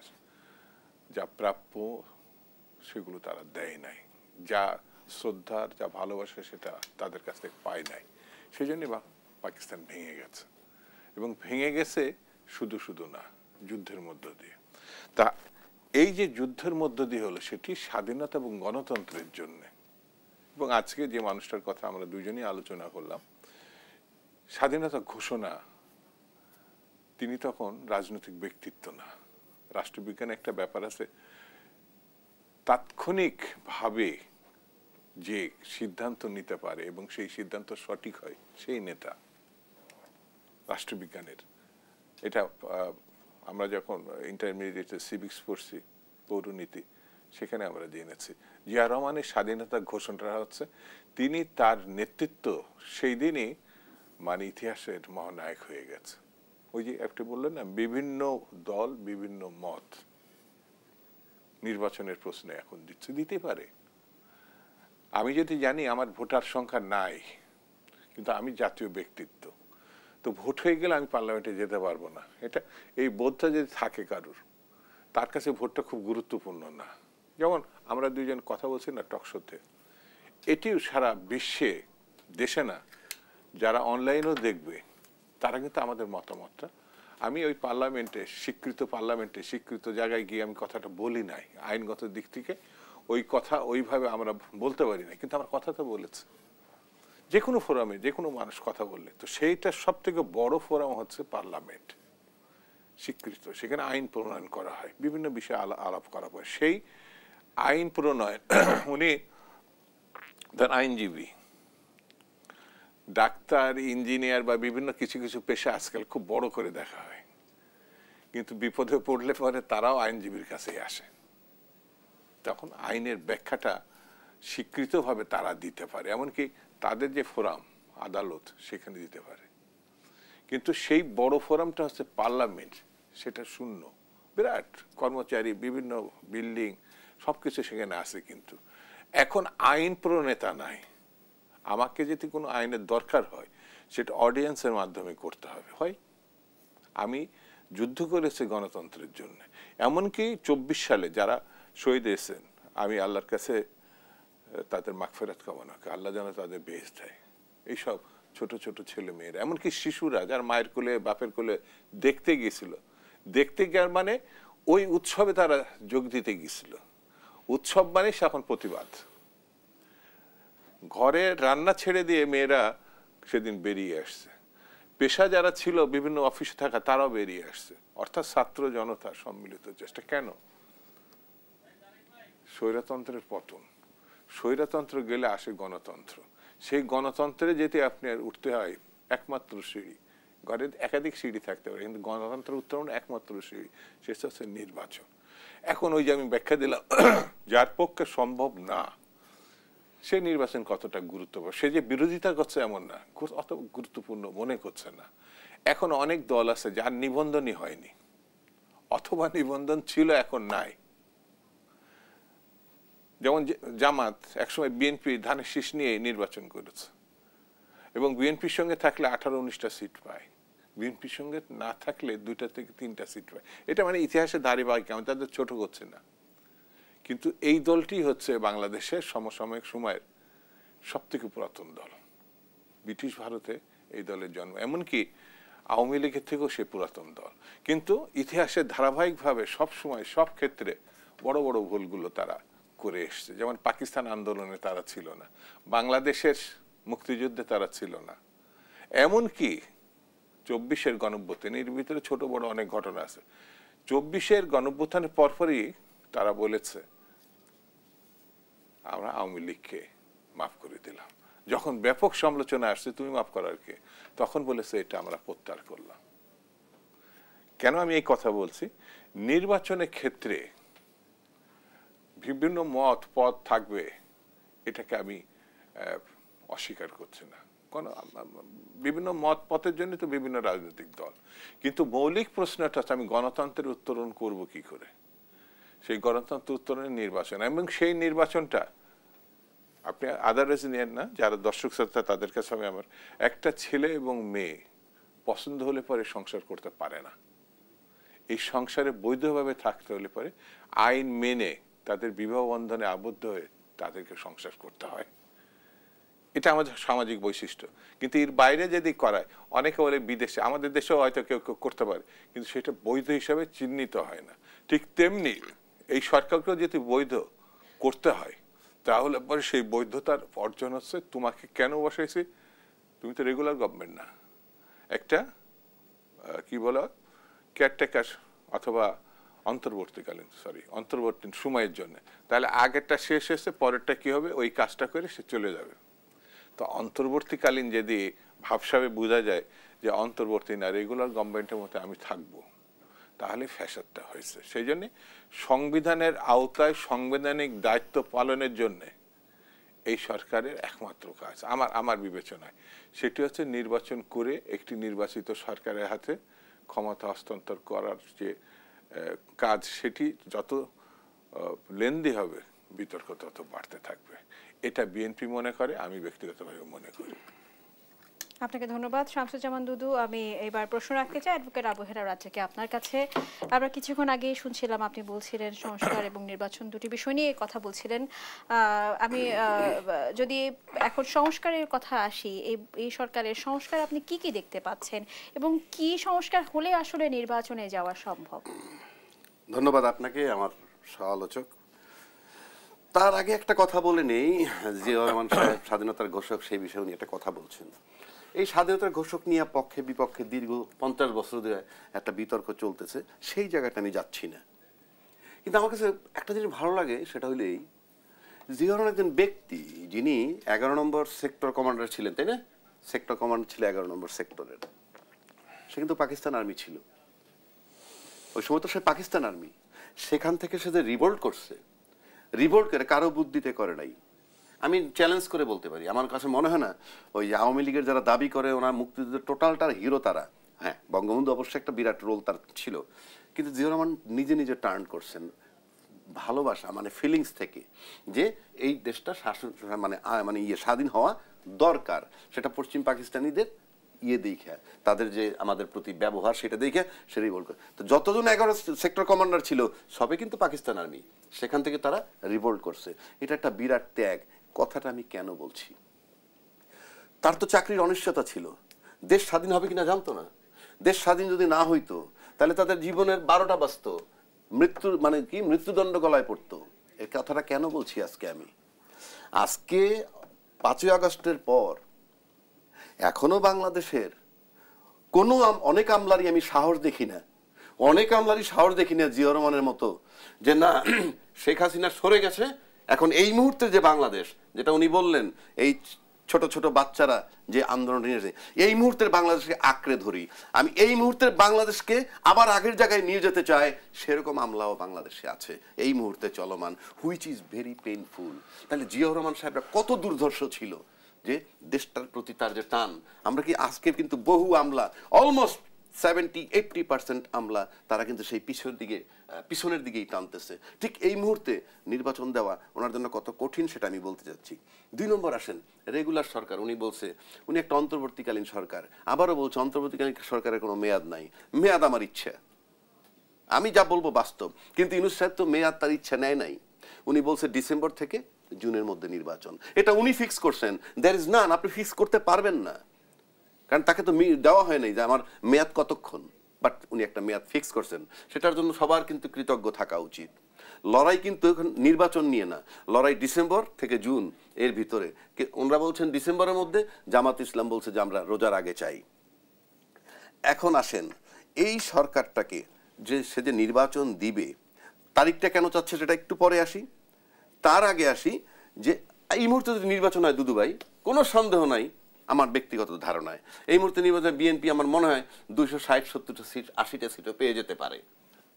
S2: যা প্রাপ্য সেগুলো তারা দেয় নাই, যা শ্রদ্ধার, যা ভালোবাসা সেটা তাদের কাছ থেকে পায় নাই। সেই জন্যই পাকিস্তান ভেঙে গেছে, এবং ভেঙে গেছে শুধু শুধু না, যুদ্ধের মধ্য দিয়ে। তা এই যে যুদ্ধের মধ্য দিয়ে হলো, সেটি স্বাধীনতা এবং গণতন্ত্রের জন্য। এবং আজকে যে মানুষটার কথা আমরা দুজনেই আলোচনা করলাম, স্বাধীনতা ঘোষণা, তিনি তখন রাজনৈতিক ব্যক্তিত্ব না। রাষ্ট্রবিজ্ঞানে একটা ব্যাপার আছে, তাৎক্ষণিকভাবে যে সিদ্ধান্ত নিতে পারে এবং সেই সিদ্ধান্ত সঠিক হয়, সেই নেতা রাষ্ট্রবিজ্ঞানের। এটা আমরা যখন ইন্টারমিডিয়েটে সিভিক্স পড়ছি, পৌরনীতি, সেখানে আমরা জেনেছি। জিয়া রহমানের স্বাধীনতা ঘোষণাটা হচ্ছে, তিনি তার নেতৃত্ব সেই দিনই ইতিহাসের মহানায়ক হয়ে গেছে। ওই যে একটা বললেন না, বিভিন্ন দল বিভিন্ন মত নির্বাচনের প্রশ্নে এখন দিতে পারে। আমি যদি জানি আমার ভোটার সংখ্যা নাই, কিন্তু আমি জাতীয় ব্যক্তিত্ব, তো ভোট হয়ে গেলে আমি পার্লামেন্টে যেতে পারবো না, এটা এই বোধটা যদি থাকে কারুর, তার কাছে ভোটটা খুব গুরুত্বপূর্ণ না। যেমন আমরা দুইজন কথা বলছি না টকশোতে, এটিও সারা বিশ্বে, দেশে না, যারা অনলাইনেও দেখবে, তারা কিন্তু আমাদের মতামতটা, আমি ওই পার্লামেন্টে স্বীকৃত জায়গায় গিয়ে আমি কথাটা বলি নাই, আইনগত দিক থেকে ওই কথা ওইভাবে আমরা বলতে পারি না, কিন্তু আমার কথা তো বলেছে। যে কোনো ফোরামে যে কোনো মানুষ কথা বললে, তো সেইটা সব থেকে বড় ফোরাম হচ্ছে পার্লামেন্ট, স্বীকৃত। সেখানে আইন প্রণয়ন করা হয়, বিভিন্ন বিষয়ে আলাপ করা হয়। সেই আইন প্রণয়ন, উনি তার আইনজীবী, ডাক্তার, ইঞ্জিনিয়ার বা বিভিন্ন কিছু কিছু পেশা আজকাল খুব বড় করে দেখা হয়, কিন্তু বিপদে পড়লে পরে তারাও আইনজীবীর কাছেই আসে। তখন আইনের ব্যাখ্যাটা স্বীকৃতভাবে তারা দিতে পারে, এমনকি তাদের যে ফোরাম আদালত সেখানে দিতে পারে। কিন্তু সেই বড় ফোরামটা হচ্ছে পার্লামেন্ট, সেটা শূন্য, বিরাট কর্মচারী, বিভিন্ন বিল্ডিং সবকিছু সেখানে আছে, কিন্তু এখন আইন প্রণেতা নাই। আমাকে যদি কোনো আইনের দরকার হয় সেটা অডিয়েন্সের মাধ্যমে করতে হবে। হয় আমি যুদ্ধ করেছি গণতন্ত্রের জন্য, এমনকি 24 সালে যারা শহীদ হয়েছেন, আমি আল্লাহর কাছে তাদের মাগফিরাত কামনা করি, আল্লাহ যেন তাদের বেহেশত দেয়। এইসব ছোট ছোট ছেলে মেয়েরা, এমনকি শিশুরা যার মায়ের কোলে বাপের কোলে দেখতে গিয়েছিল, দেখতে গিয়ে মানে ওই উৎসবে তারা যোগ দিতে গিয়েছিল। উৎসব মানে এখন প্রতিবাদ। ঘরে রান্না ছেড়ে দিয়ে মেয়েরা সেদিন বেরিয়ে আসছে, পেশা যারা ছিল বিভিন্ন অফিসে থাকা তারাও বেরিয়ে আসছে, অর্থাৎ ছাত্র জনতা সম্মিলিত চেষ্টা। কেন? স্বৈরতন্ত্রের পতন, স্বৈরতন্ত্র গেলে আসে গণতন্ত্র। সেই গণতন্ত্রে যেতে আপনি উঠতে হয় একমাত্র সিঁড়ি, ঘরে একাধিক সিঁড়ি থাকতে পারে, কিন্তু গণতন্ত্র উত্তরণ একমাত্র সিঁড়ি, সেটা হচ্ছে নির্বাচন। এখন ওই যে আমি ব্যাখ্যা দিলাম, যার পক্ষে সম্ভব না সে নির্বাচন কতটা গুরুত্বপূর্ণ, সে যে বিরোধিতা করছে এমন না, অত গুরুত্বপূর্ণ মনে করছে না। এখন অনেক দল আছে যার নিবন্ধনই হয়নি, অথবা নিবন্ধন ছিল এখন নাই। যেমন জামাত একসময় বিএনপি ধানের শীষ নিয়ে নির্বাচন করেছে, এবং বিএনপির সঙ্গে থাকলে 18-19টা সিট পায়, বিএনপির সঙ্গে না থাকলে 2টা থেকে 3টা সিট পায়। এটা মানে ইতিহাসে ধারাবাহিক, আমি তাদের ছোট করছে না। কিন্তু এই দলটি হচ্ছে বাংলাদেশের সমসাময়িক সময়ের সব থেকে পুরাতন দল। ব্রিটিশ ভারতে এই দলের জন্ম, এমনকি আওয়ামী লীগের থেকেও সে পুরাতন দল। কিন্তু ইতিহাসে ধারাবাহিকভাবে সব সময় সব ক্ষেত্রে বড় বড় ভুলগুলো তারা করে এসছে। যেমন পাকিস্তান আন্দোলনে তারা ছিল না, বাংলাদেশের মুক্তিযুদ্ধে তারা ছিল না, এমনকি 24-এর গণঅভ্যুত্থানের ভিতরে ছোট বড় অনেক ঘটনা আছে। 24-এর গণঅভ্যুত্থানের পরপরই তারা বলেছে আমরা আওয়ামী লীগকে মাফ করে দিলাম। যখন ব্যাপক সমালোচনা আসছে তুমি মাফ করার কে, তখন বলেছে এটা আমরা প্রত্যাহার করলাম। কেন আমি এই কথা বলছি? নির্বাচনের ক্ষেত্রে বিভিন্ন মত পথ থাকবে, এটাকে আমি অস্বীকার করছি না। বিভিন্ন মত পথের জন্য তো বিভিন্ন রাজনৈতিক দল, কিন্তু মৌলিক প্রশ্নটা হচ্ছে আমি গণতন্ত্রের উত্তরণ করব কি করে। সেই গণতন্ত্র উত্তরণের নির্বাচন, এবং সেই নির্বাচনটা আপনি আদারওয়াইজ নেন না, যারা দর্শক শ্রোতা তাদের কাছে আমি আমার, একটা ছেলে এবং মেয়ে পছন্দ হলে পরে সংসার করতে পারে না। এই সংসারে বৈধভাবে থাকতে হলে পরে আইন মেনে তাদের বিবাহ বন্ধনে আবদ্ধ হয়ে তাদেরকে সংসার করতে হয়। এটা আমাদের সামাজিক বৈশিষ্ট্য। কিন্তু এর বাইরে যদি করায়, অনেকে বলে বিদেশে, আমাদের দেশেও হয়তো কেউ কেউ করতে পারে, কিন্তু সেটা বৈধ হিসাবে চিহ্নিত হয় না। ঠিক তেমনি এই সরকারকেও যদি বৈধ করতে হয়, তাহলে পরে সেই বৈধতার অর্জন হচ্ছে তোমাকে কেন বসাইছি, তুমি তো রেগুলার গভর্নমেন্ট না, একটা কি বলা কেয়ারটেকার অথবা অন্তর্বর্তীকালীন অন্তর্বর্তী সময়ের জন্য। তাহলে আগেরটা শেষ হয়েছে, পরেরটা কি হবে, ওই কাজটা করে সে চলে যাবে। তো অন্তর্বর্তীকালীন যদি ভাবসাবে বোঝা যায় যে অন্তর্বর্তী না, রেগুলার গভর্নমেন্টের মধ্যে আমি থাকবো, তাহলে ফ্যাসাদটা হয়েছে। সেই জন্যে সংবিধানের আওতায় সাংবিধানিক দায়িত্ব পালনের জন্য এই সরকারের একমাত্র কাজ আমার বিবেচনায় সেটি হচ্ছে নির্বাচন করে একটি নির্বাচিত সরকারের হাতে ক্ষমতা হস্তান্তর করার যে কাজ, সেটি যত লেন্দি হবে বিতর্ক তত বাড়তে থাকবে। এটা বিএনপি মনে করে, আমি ব্যক্তিগতভাবে মনে করি।
S1: আপনাকে ধন্যবাদ শামসুজ্জামান দুদু। আমি এবার প্রশ্ন রাখতে চাই অ্যাডভোকেট আবু হেরা রাজ্জাকে আপনার কাছে। আমরা কিছুক্ষণ আগে শুনছিলাম আপনি বলছিলেন সংস্কার এবং নির্বাচন দুটি বিষয় নিয়ে কথা বলছিলেন। আমি যদি এখন সংস্কারের কথা আসি, এই সরকারের সংস্কার আপনি কি কি দেখতে পাচ্ছেন এবং কি সংস্কার হলে আসলে নির্বাচনে যাওয়া সম্ভব?
S3: ধন্যবাদ আপনাকে, আমার সহ-আলোচক। তার আগে একটা কথা বলে নেই, জিয়াউর রহমান সাহেব স্বাধীনতার ঘোষক, সেই বিষয়ে উনি একটা কথা বলছেন। এই স্বাধীনতার ঘোষক নিয়ে পক্ষে বিপক্ষে দীর্ঘ 50 বছর ধরে একটা বিতর্ক চলতেছে, সেই জায়গাটা আমি যাচ্ছি না। কিন্তু আমার কাছে একটা জিনিস ভালো লাগে, সেটা হলো এই, জিয়াউর রহমান একজন ব্যক্তি যিনি 11 নম্বর সেক্টর কমান্ডার ছিলেন, তাই না? সেক্টর কমান্ডার ছিল 11 নম্বর সেক্টরের। সে কিন্তু পাকিস্তান আর্মি ছিল, ওই সময় তো সে পাকিস্তান আর্মি। সেখান থেকে সে যে রিভোল্ট করছে, রিভোল্ট করে কারো বুদ্ধিতে করে নাই। আমি চ্যালেঞ্জ করে বলতে পারি, আমার কাছে মনে হয় না ওই আওয়ামী লীগের যারা দাবি করে ওনার মুক্তিযুদ্ধের টোটালটার হিরো তারা। হ্যাঁ, বঙ্গবন্ধু অবশ্যই একটা বিরাট রোল তার ছিল, কিন্তু জিয়াউর রহমান নিজে নিজে টার্ন করছেন ভালোবাসা মানে ফিলিংস থেকে, যে এই দেশটা শাসন মানে মানে স্বাধীন হওয়া দরকার। সেটা পশ্চিম পাকিস্তানিদের দেখে, তাদের যে আমাদের প্রতি ব্যবহার সেটা দেখে সে রিভোল্ট করে। তো যতজন 11 সেক্টর কমান্ডার ছিল সবে কিন্তু পাকিস্তান আর্মি, সেখান থেকে তারা রিভোল্ট করছে। এটা একটা বিরাট ত্যাগ। কথাটা আমি কেন বলছি, তার তো চাকরির অনিশ্চয়তা ছিল, দেশ স্বাধীন হবে কিনা জানতো না। দেশ স্বাধীন যদি না হইতো তাহলে তাদের জীবনের 12টা বাজতো, মৃত্যুর মানে কি মৃত্যুদণ্ড গলায় পড়তো। এই কথাটা কেন বলছি আজকে আমি, আজকে 5ই আগস্টের পর এখনো বাংলাদেশের কোনো অনেক আমলারই আমি সাহস দেখি না, অনেক আমলারই সাহস দেখি না জিয়াউর রহমানের মতো, যে না শেখ হাসিনা সরে গেছে, এখন এই মুহূর্তে যে বাংলাদেশ, যেটা উনি বললেন এই ছোট ছোট বাচ্চারা যে আন্দোলন নিয়েছে, এই মুহূর্তের বাংলাদেশকে আঁকড়ে ধরি, আমি এই মুহূর্তের বাংলাদেশকে আবার আগের জায়গায় নিয়ে যেতে চাই, সেরকম আমলাও বাংলাদেশে আছে এই মুহূর্তে চলমান, হুইচ ইজ ভেরি পেইনফুল। তাহলে জিয়াউর রহমান সাহেবরা কত দুর্ধর্ষ ছিল, যে দেশটার প্রতি তার যে টান। আমরা কি আজকে কিন্তু বহু আমলা, অলমোস্ট 70-80% আমলা, তারা কিন্তু সেই পিছনের দিকেই টানতেছে। ঠিক এই মুহূর্তে নির্বাচন দেওয়া ওনার জন্য কত কঠিন সেটা আমি বলতে যাচ্ছি। 2 নম্বর আসেন রেগুলার সরকার। উনি বলছে উনি একটা অন্তর্বর্তীকালীন সরকার, আবারও বলছে অন্তর্বর্তীকালীন সরকারের কোনো মেয়াদ নাই। মেয়াদ আমার ইচ্ছা, আমি যা বলবো বাস্তব, কিন্তু ইউনূস সাহেব তো মেয়াদ তার ইচ্ছা নেয় নাই। উনি বলছে ডিসেম্বর থেকে জুনের মধ্যে নির্বাচন, এটা উনি ফিক্স করছেন। দ্যার ইজ নান, আপনি ফিক্স করতে পারবেন না, কারণ তাকে তো দেওয়া হয় নাই যে আমার মেয়াদ কতক্ষণ, বাট উনি একটা মেয়াদ ফিক্স করছেন। সেটার জন্য সবার কিন্তু কৃতজ্ঞ থাকা উচিত। লড়াই কিন্তু এখন নির্বাচন নিয়ে না, লড়াই ডিসেম্বর থেকে জুন এর ভিতরে। ওনারা বলছেন ডিসেম্বরের মধ্যে, জামাত ইসলাম বলছে যে আমরা রোজার আগে চাই। এখন আসেন এই সরকারটাকে যে সে যে নির্বাচন দিবে, তারিখটা কেন চাচ্ছে সেটা একটু পরে আসি। তার আগে আসি যে এই মুহূর্তে যদি নির্বাচন হয় দুদু ভাই, কোনো সন্দেহ নাই, আমার ব্যক্তিগত ধারণায় এই মুহূর্তে নির্বাচনে বিএনপি আমার মনে হয় 260-70টা সিট 80টা সিটও পেয়ে যেতে পারে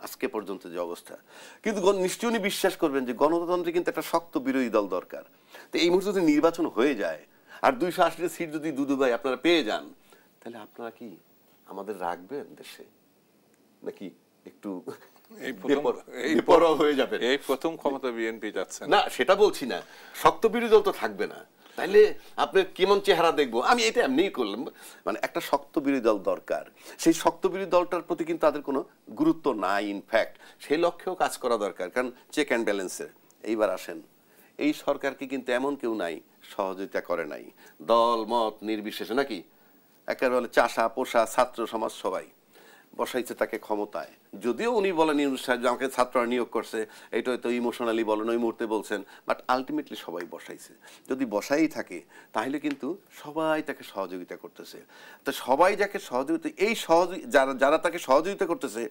S3: আজকে পর্যন্ত যে অবস্থা। কিন্তু নিশ্চয়ই উনি বিশ্বাস করবেন যে গণতন্ত্রে কিন্তু একটা শক্ত বিরোধী দল দরকার। তো এই মুহূর্তে যদি নির্বাচন হয়ে যায় আর 280টা সিট যদি দুদু ভাই আপনারা পেয়ে যান, তাহলে আপনারা কি আমাদের রাখবেন দেশে, নাকি একটু হয়ে যাবে?
S2: এই প্রথম ক্ষমতা বিএনপি যাচ্ছে
S3: না, সেটা বলছি না, শক্ত বিরোধী দল তো থাকবে না, তাইলে আপনার কেমন চেহারা দেখবো। আমি এটা এমনিই করলাম, মানে একটা শক্ত বিরোধী দল দরকার। সেই শক্ত বিরোধী দলটার প্রতি কিন্তু তাদের কোনো গুরুত্ব নাই, ইনফ্যাক্ট সেই লক্ষ্যেও কাজ করা দরকার, কারণ চেক অ্যান্ড ব্যালেন্সের। এইবার আসেন, এই সরকারকে কিন্তু এমন কেউ নাই সহযোগিতা করে নাই, দল মত নির্বিশেষে, নাকি একেবারে চাষা পোষা ছাত্র সমাজ সবাই বসাইছে তাকে ক্ষমতায়। যদিও উনি বলেন ইউনূস সাহেব আমাকে ছাত্ররা নিয়োগ করছে, এটা হয়তো ইমোশনালি বলেন, ওই মুহূর্তে বলছেন, বাট আলটিমেটলি সবাই বসাইছে। যদি বসাই থাকে তাহলে কিন্তু সবাই তাকে সহযোগিতা করতেছে। তো সবাই যাকে সহযোগিতা, এই যারা তাকে সহযোগিতা করতেছে,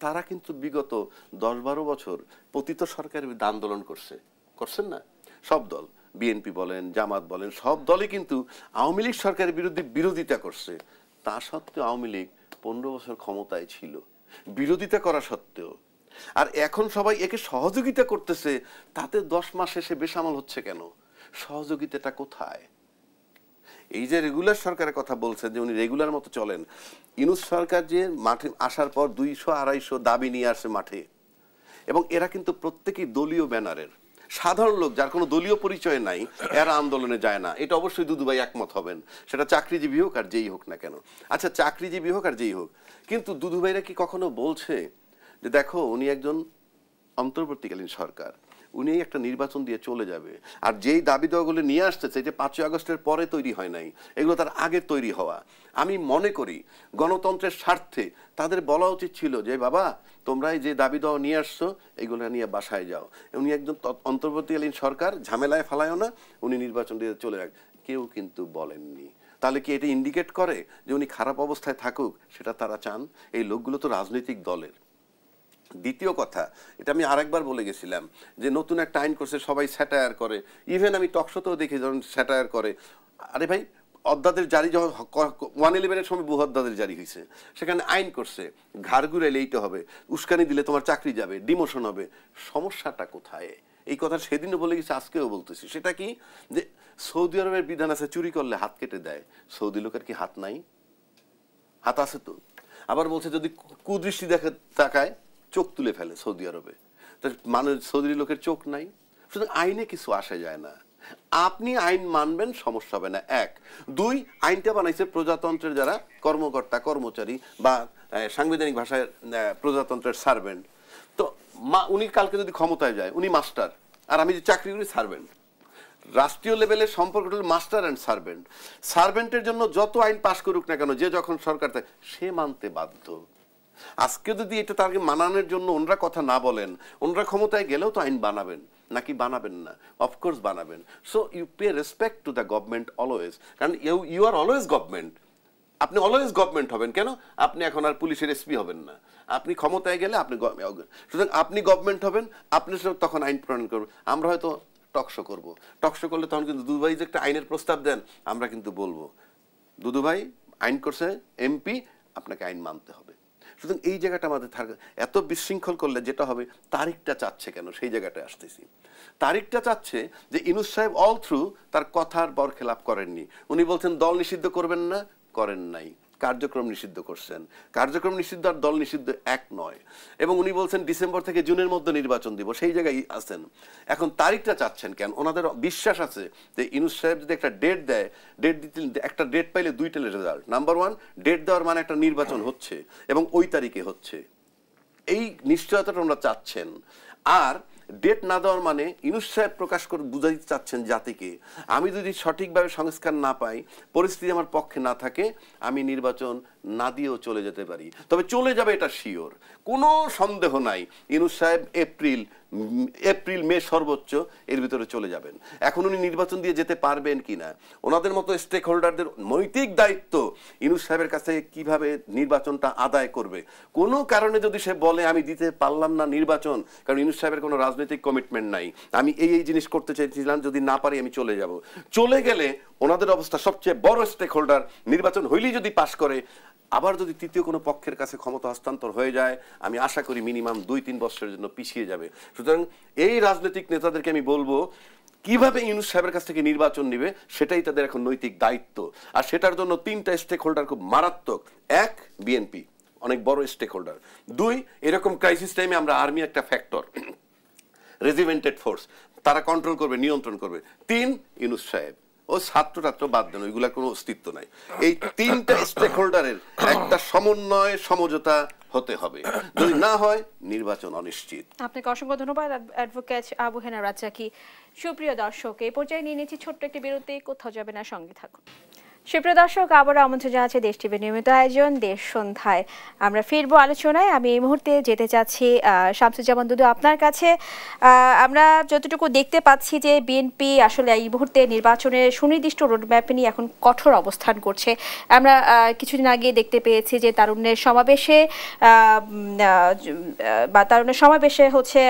S3: তারা কিন্তু বিগত 10-12 বছর পতিত সরকারের বিরুদ্ধে আন্দোলন করছেন না? সব দল, বিএনপি বলেন, জামাত বলেন, সব দলই কিন্তু আওয়ামী লীগ সরকারের বিরুদ্ধে বিরোধিতা করছে। তা সত্ত্বেও আওয়ামী লীগ 15 বছর ক্ষমতায় ছিল, বিরোধিতা করা সত্ত্বেও। আর এখন সবাই একে সহযোগিতা করতেছে, তাতে 10 মাস এসে বেসামাল হচ্ছে কেন? সহযোগিতাটা কোথায়? এই যে রেগুলার সরকারের কথা বলছেন যে উনি রেগুলার মতো চলেন, ইউনূস সরকার যে মাঠে আসার পর 200-250 দাবি নিয়ে আসে মাঠে, এবং এরা কিন্তু প্রত্যেকেই দলীয় ব্যানারের। সাধারণ লোক যার কোনো দলীয় পরিচয় নাই, এরা আন্দোলনে যায় না। এটা অবশ্যই দুদু ভাই একমত হবেন, সেটা চাকরিজীবী হোক আর যেই হোক না কেন। আচ্ছা, চাকরিজীবী হোক আর যেই হোক, কিন্তু দুদু ভাইরা কি কখনো বলছে যে দেখো উনি একজন অন্তর্বর্তীকালীন সরকার, উনি একটা নির্বাচন দিয়ে চলে যাবে, আর যেই দাবি দেওয়াগুলো নিয়ে আসতেছে যে 5ই আগস্টের পরে তৈরি হয় নাই, এগুলো তার আগে তৈরি হওয়া। আমি মনে করি গণতন্ত্রের স্বার্থে তাদের বলা উচিত ছিল যে বাবা তোমরা যে দাবি দেওয়া নিয়ে আসছো এগুলো নিয়ে বাসায় যাও। উনি একজন অন্তর্বর্তীকালীন সরকার, ঝামেলায় ফালায়ও না, উনি নির্বাচন দিয়ে চলে যাক। কেউ কিন্তু বলেননি। তাহলে কি এটা ইন্ডিকেট করে যে উনি খারাপ অবস্থায় থাকুক সেটা তারা চান? এই লোকগুলো তো রাজনৈতিক দলের। দ্বিতীয় কথা, এটা আমি আরেকবার বলে গেছিলাম যে নতুন একটা আইন করছে, সবাই স্যাটায়ার করে, ইভেন আমি টকশোতেও দেখি যখন স্যাটায়ার করে। আরে ভাই, অধ্যাদেশ জারি যখন 111-এর সময় বহু অধ্যাদেশ জারি হয়েছে, সেখানে আইন করছে ঘাড় ঘুরাইলে এইটা হবে, উস্কানি দিলে তোমার চাকরি যাবে, ডিমোশন হবে। সমস্যাটা কোথায়? এই কথা সেদিনও বলে গেছি, আজকেও বলতেছি। সেটা কি যে সৌদি আরবের বিধান আছে চুরি করলে হাত কেটে দেয়। সৌদি লোকের কি হাত নাই? হাত আছে তো। আবার বলছে যদি কুদৃষ্টি দেখে তাকায় চোখ তুলে ফেলে সৌদি আরবে। মানুষ সৌদি লোকের চোখ নাই। সুতরাং আইনে কিছু আসে যায় না। আপনি আইন মানবেন, সমস্যা হবে না। 1 2 আইনটা বানাইছে প্রজাতন্ত্রের যারা কর্মকর্তা কর্মচারী বা সাংবিধানিক ভাষায় প্রজাতন্ত্রের সার্ভেন্ট। তো উনি কালকে যদি ক্ষমতায় যায়, উনি মাস্টার, আর আমি যে চাকরি করি সার্ভেন্ট। রাষ্ট্রীয় লেভেলের সম্পর্কটা হল মাস্টার অ্যান্ড সার্ভেন্ট। সার্ভেন্টের জন্য যত আইন পাশ করুক না কেন, যে যখন সরকার থাকে সে মানতে বাধ্য। আজকে যদি এটা তাকে মানানোর জন্য ওনরা কথা না বলেন, ওনরা ক্ষমতায় গেলেও তো আইন বানাবেন নাকি বানাবেন না? অফকোর্স বানাবেন। So you pay respect to the government always, কারণ ইউ আর অলওয়েজ গভর্নমেন্ট। আপনি অলওয়েজ গভর্নমেন্ট হবেন। কেন? আপনি এখন আর পুলিশের এসপি হবেন না। আপনি ক্ষমতায় গেলে আপনি, সুতরাং আপনি গভর্নমেন্ট হবেন, আপনি তখন আইন প্রণয়ন করবেন। আমরা হয়তো টকশো করবো, টকশো করলে তখন কিন্তু দুদুভাই যে একটা আইনের প্রস্তাব দেন, আমরা কিন্তু বলবো দুদুভাই আইন করছে, এমপি, আপনাকে আইন মানতে হবে। সুতরাং এই জায়গাটা আমাদের থাকে। এত বিশৃঙ্খল করলে যেটা হবে, তারিখটা চাচ্ছে কেন, সেই জায়গাটায় আসতেছি। তারিখটা চাচ্ছে যে ইউনূস সাহেব অল থ্রু তার কথার বরখেলাপ করেননি। উনি বলছেন দল নিষিদ্ধ করবেন না, করেন নাই। কার্যক্রম নিষিদ্ধ করছেন। কার্যক্রম নিষিদ্ধ আর দল নিষিদ্ধ এক নয়। এবং উনি বলছেন ডিসেম্বর থেকে জুনের মধ্যে নির্বাচন দিব, সেই জায়গায় আছেন। এখন তারিখটা চাচ্ছেন কেন? ওনাদের বিশ্বাস আছে যে ইউনূস সাহেব যদি একটা ডেট দেয়, ডেট দিতে, একটা ডেট পাইলে 2টা রেজাল্ট। নাম্বার 1, ডেট দেওয়ার মানে একটা নির্বাচন হচ্ছে এবং ওই তারিখে হচ্ছে। এই নিশ্চয়তাটা ওনারা চাচ্ছেন। আর ডেট না দেওয়ার মানে ইউনূস সাহেব প্রকাশ করে বুঝাইতে চাচ্ছেন জাতিকে, আমি যদি সঠিকভাবে সংস্কার না পাই, পরিস্থিতি আমার পক্ষে না থাকে, আমি নির্বাচন না দিয়েও চলে যেতে পারি। তবে চলে যাবে এটা শিওর, কোনো সন্দেহ নাই। ইউনূস সাহেব এপ্রিল মে সর্বোচ্চ এর ভিতরে চলে যাবেন। এখন উনি নির্বাচন দিয়ে যেতে পারবেন কিনা, ওনাদের মতো স্টেক হোল্ডারদের নৈতিক দায়িত্ব ইউনূস সাহেবের কাছে কিভাবে নির্বাচনটা আদায় করবে। কোনো কারণে যদি সে বলে আমি দিতে পারলাম না নির্বাচন, কারণ ইউনূস সাহেবের কোনো রাজনৈতিক কমিটমেন্ট নাই, আমি এই জিনিস করতে চাইছিলাম, যদি না পারি আমি চলে যাব, চলে গেলে ওনাদের অবস্থা সবচেয়ে বড় স্টেক হোল্ডার নির্বাচন হইলেই যদি পাশ করে, আবার যদি তৃতীয় কোনো পক্ষের কাছে ক্ষমতা হস্তান্তর হয়ে যায়, আমি আশা করি মিনিমাম 2-3 বছরের জন্য পিছিয়ে যাবে। সুতরাং এই রাজনৈতিক নেতাদেরকে আমি বলবো, কিভাবে ইউনূস সাহেবের কাছ থেকে নির্বাচন নিবে সেটাই তাদের এখন নৈতিক দায়িত্ব। আর সেটার জন্য 3টা স্টেক হোল্ডার খুব মারাত্মক। 1, বিএনপি অনেক বড় স্টেক হোল্ডার। 2, এরকম ক্রাইসিস টাইমে আমরা আর্মি একটা ফ্যাক্টর, রেজিমেন্টেড ফোর্স, তারা কন্ট্রোল করবে, নিয়ন্ত্রণ করবে। 3, ইউনূস সাহেব। ও ছাত্র বাদ দেন, ওইগুলার কোনো অস্তিত্ব নাই। এই 3টা স্টেক হোল্ডারের একটা সমন্বয় সমঝোতা হতে হবে, যদি না হয় নির্বাচন অনিশ্চিত।
S1: আপনাকে অসংখ্য ধন্যবাদ অ্যাডভোকেট আবু হেনা রাজ্জাকি। সুপ্রিয় দর্শক, এই পর্যায়ে নিয়ে নিচ্ছি ছোট্ট একটি বিরতি, কোথাও যাবে না, সঙ্গে থাকুন। সুপ্রিয় দর্শক, আবারও আমন্ত্রণ জানাচ্ছি দেশ টিভির নিয়মিত আয়োজন দেশ সন্ধ্যায়। আমরা ফিরবো আলোচনায়। আমি এই মুহূর্তে যেতে চাচ্ছি শামসুজ্জামান দুদু আপনার কাছে। আমরা যতটুকু দেখতে পাচ্ছি যে বিএনপি আসলে এই মুহূর্তে নির্বাচনের সুনির্দিষ্ট রোডম্যাপ নিয়ে এখন কঠোর অবস্থান করছে। আমরা কিছুদিন আগে দেখতে পেয়েছি যে তারুণ্যের সমাবেশে হচ্ছে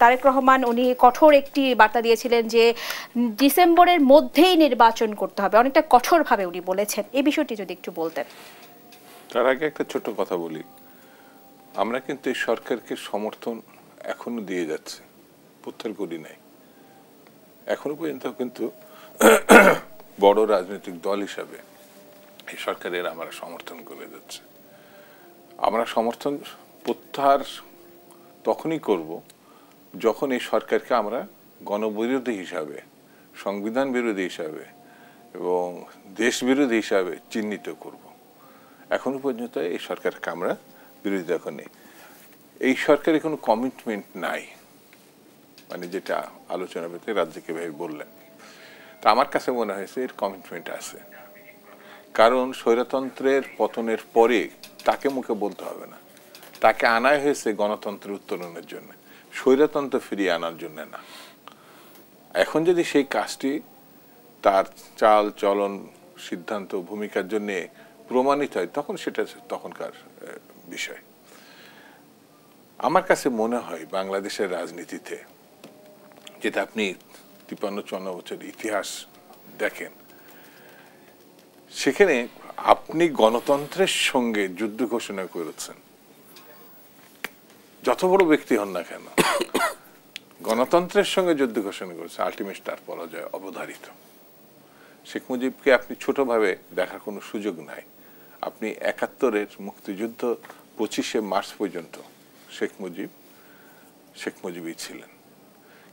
S1: তারেক রহমান উনি কঠোর একটি বার্তা দিয়েছিলেন যে ডিসেম্বরের মধ্যেই নির্বাচন করতে হবে, অনেকটা কঠোরভাবে উনি বলেছেন। এই বিষয়টি যদি একটু বলতেন।
S2: তার আগে একটা ছোট কথা বলি, আমরা কিন্তু এই সরকারকে সমর্থন এখনো দিয়ে যাচ্ছে, প্রত্যাহার করি নাই। এখনো পর্যন্ত কিন্তু বড় রাজনৈতিক দল হিসাবে এই সরকারের আমরা সমর্থন করে যাচ্ছে। আমরা সমর্থন প্রত্যাহার তখনই করব যখন এই সরকারকে আমরা গণবিরোধী হিসাবে, সংবিধান বিরোধী হিসাবে এবং দেশ বিরোধী হিসাবে চিহ্নিত করব। এখনো পর্যন্ত এই সরকারকে আমরা বিরোধিতা করি। এই সরকারের কোনো কমিটমেন্ট নাই, মানে যেটা আলোচনার ভিতরে রাজ্যকে ভাই বললেন। তা আমার কাছে মনে হয়েছে এর কমিটমেন্ট আছে, কারণ স্বৈরতন্ত্রের পতনের পরে তাকে মুখে বলতে হবে না, তাকে আনা হয়েছে গণতন্ত্রের উত্তরণের জন্য, স্বৈরতন্ত্র ফিরিয়ে আনার জন্য না। এখন যদি সেই কাজটি তার চাল চলন সিদ্ধান্ত ভূমিকার জন্য প্রমাণিত হয়, তখন সেটা তখনকার বিষয়। আমার কাছে মনে হয় বাংলাদেশের রাজনীতিতে, যেটা আপনি 53-54 বছর ইতিহাস দেখেন, সেখানে আপনি গণতন্ত্রের সঙ্গে যুদ্ধ ঘোষণা করেছেন, যত বড় ব্যক্তি হন না কেন গণতন্ত্রের সঙ্গে যুদ্ধ ঘোষণা করেছে, আলটিমেট তার পরাজয় অবধারিত। শেখ মুজিবকে আপনি ছোটভাবে দেখার কোনো সুযোগ নাই। আপনি ৭১-এর মুক্তিযুদ্ধ ২৫শে মার্চ পর্যন্ত শেখ মুজিবই ছিলেন,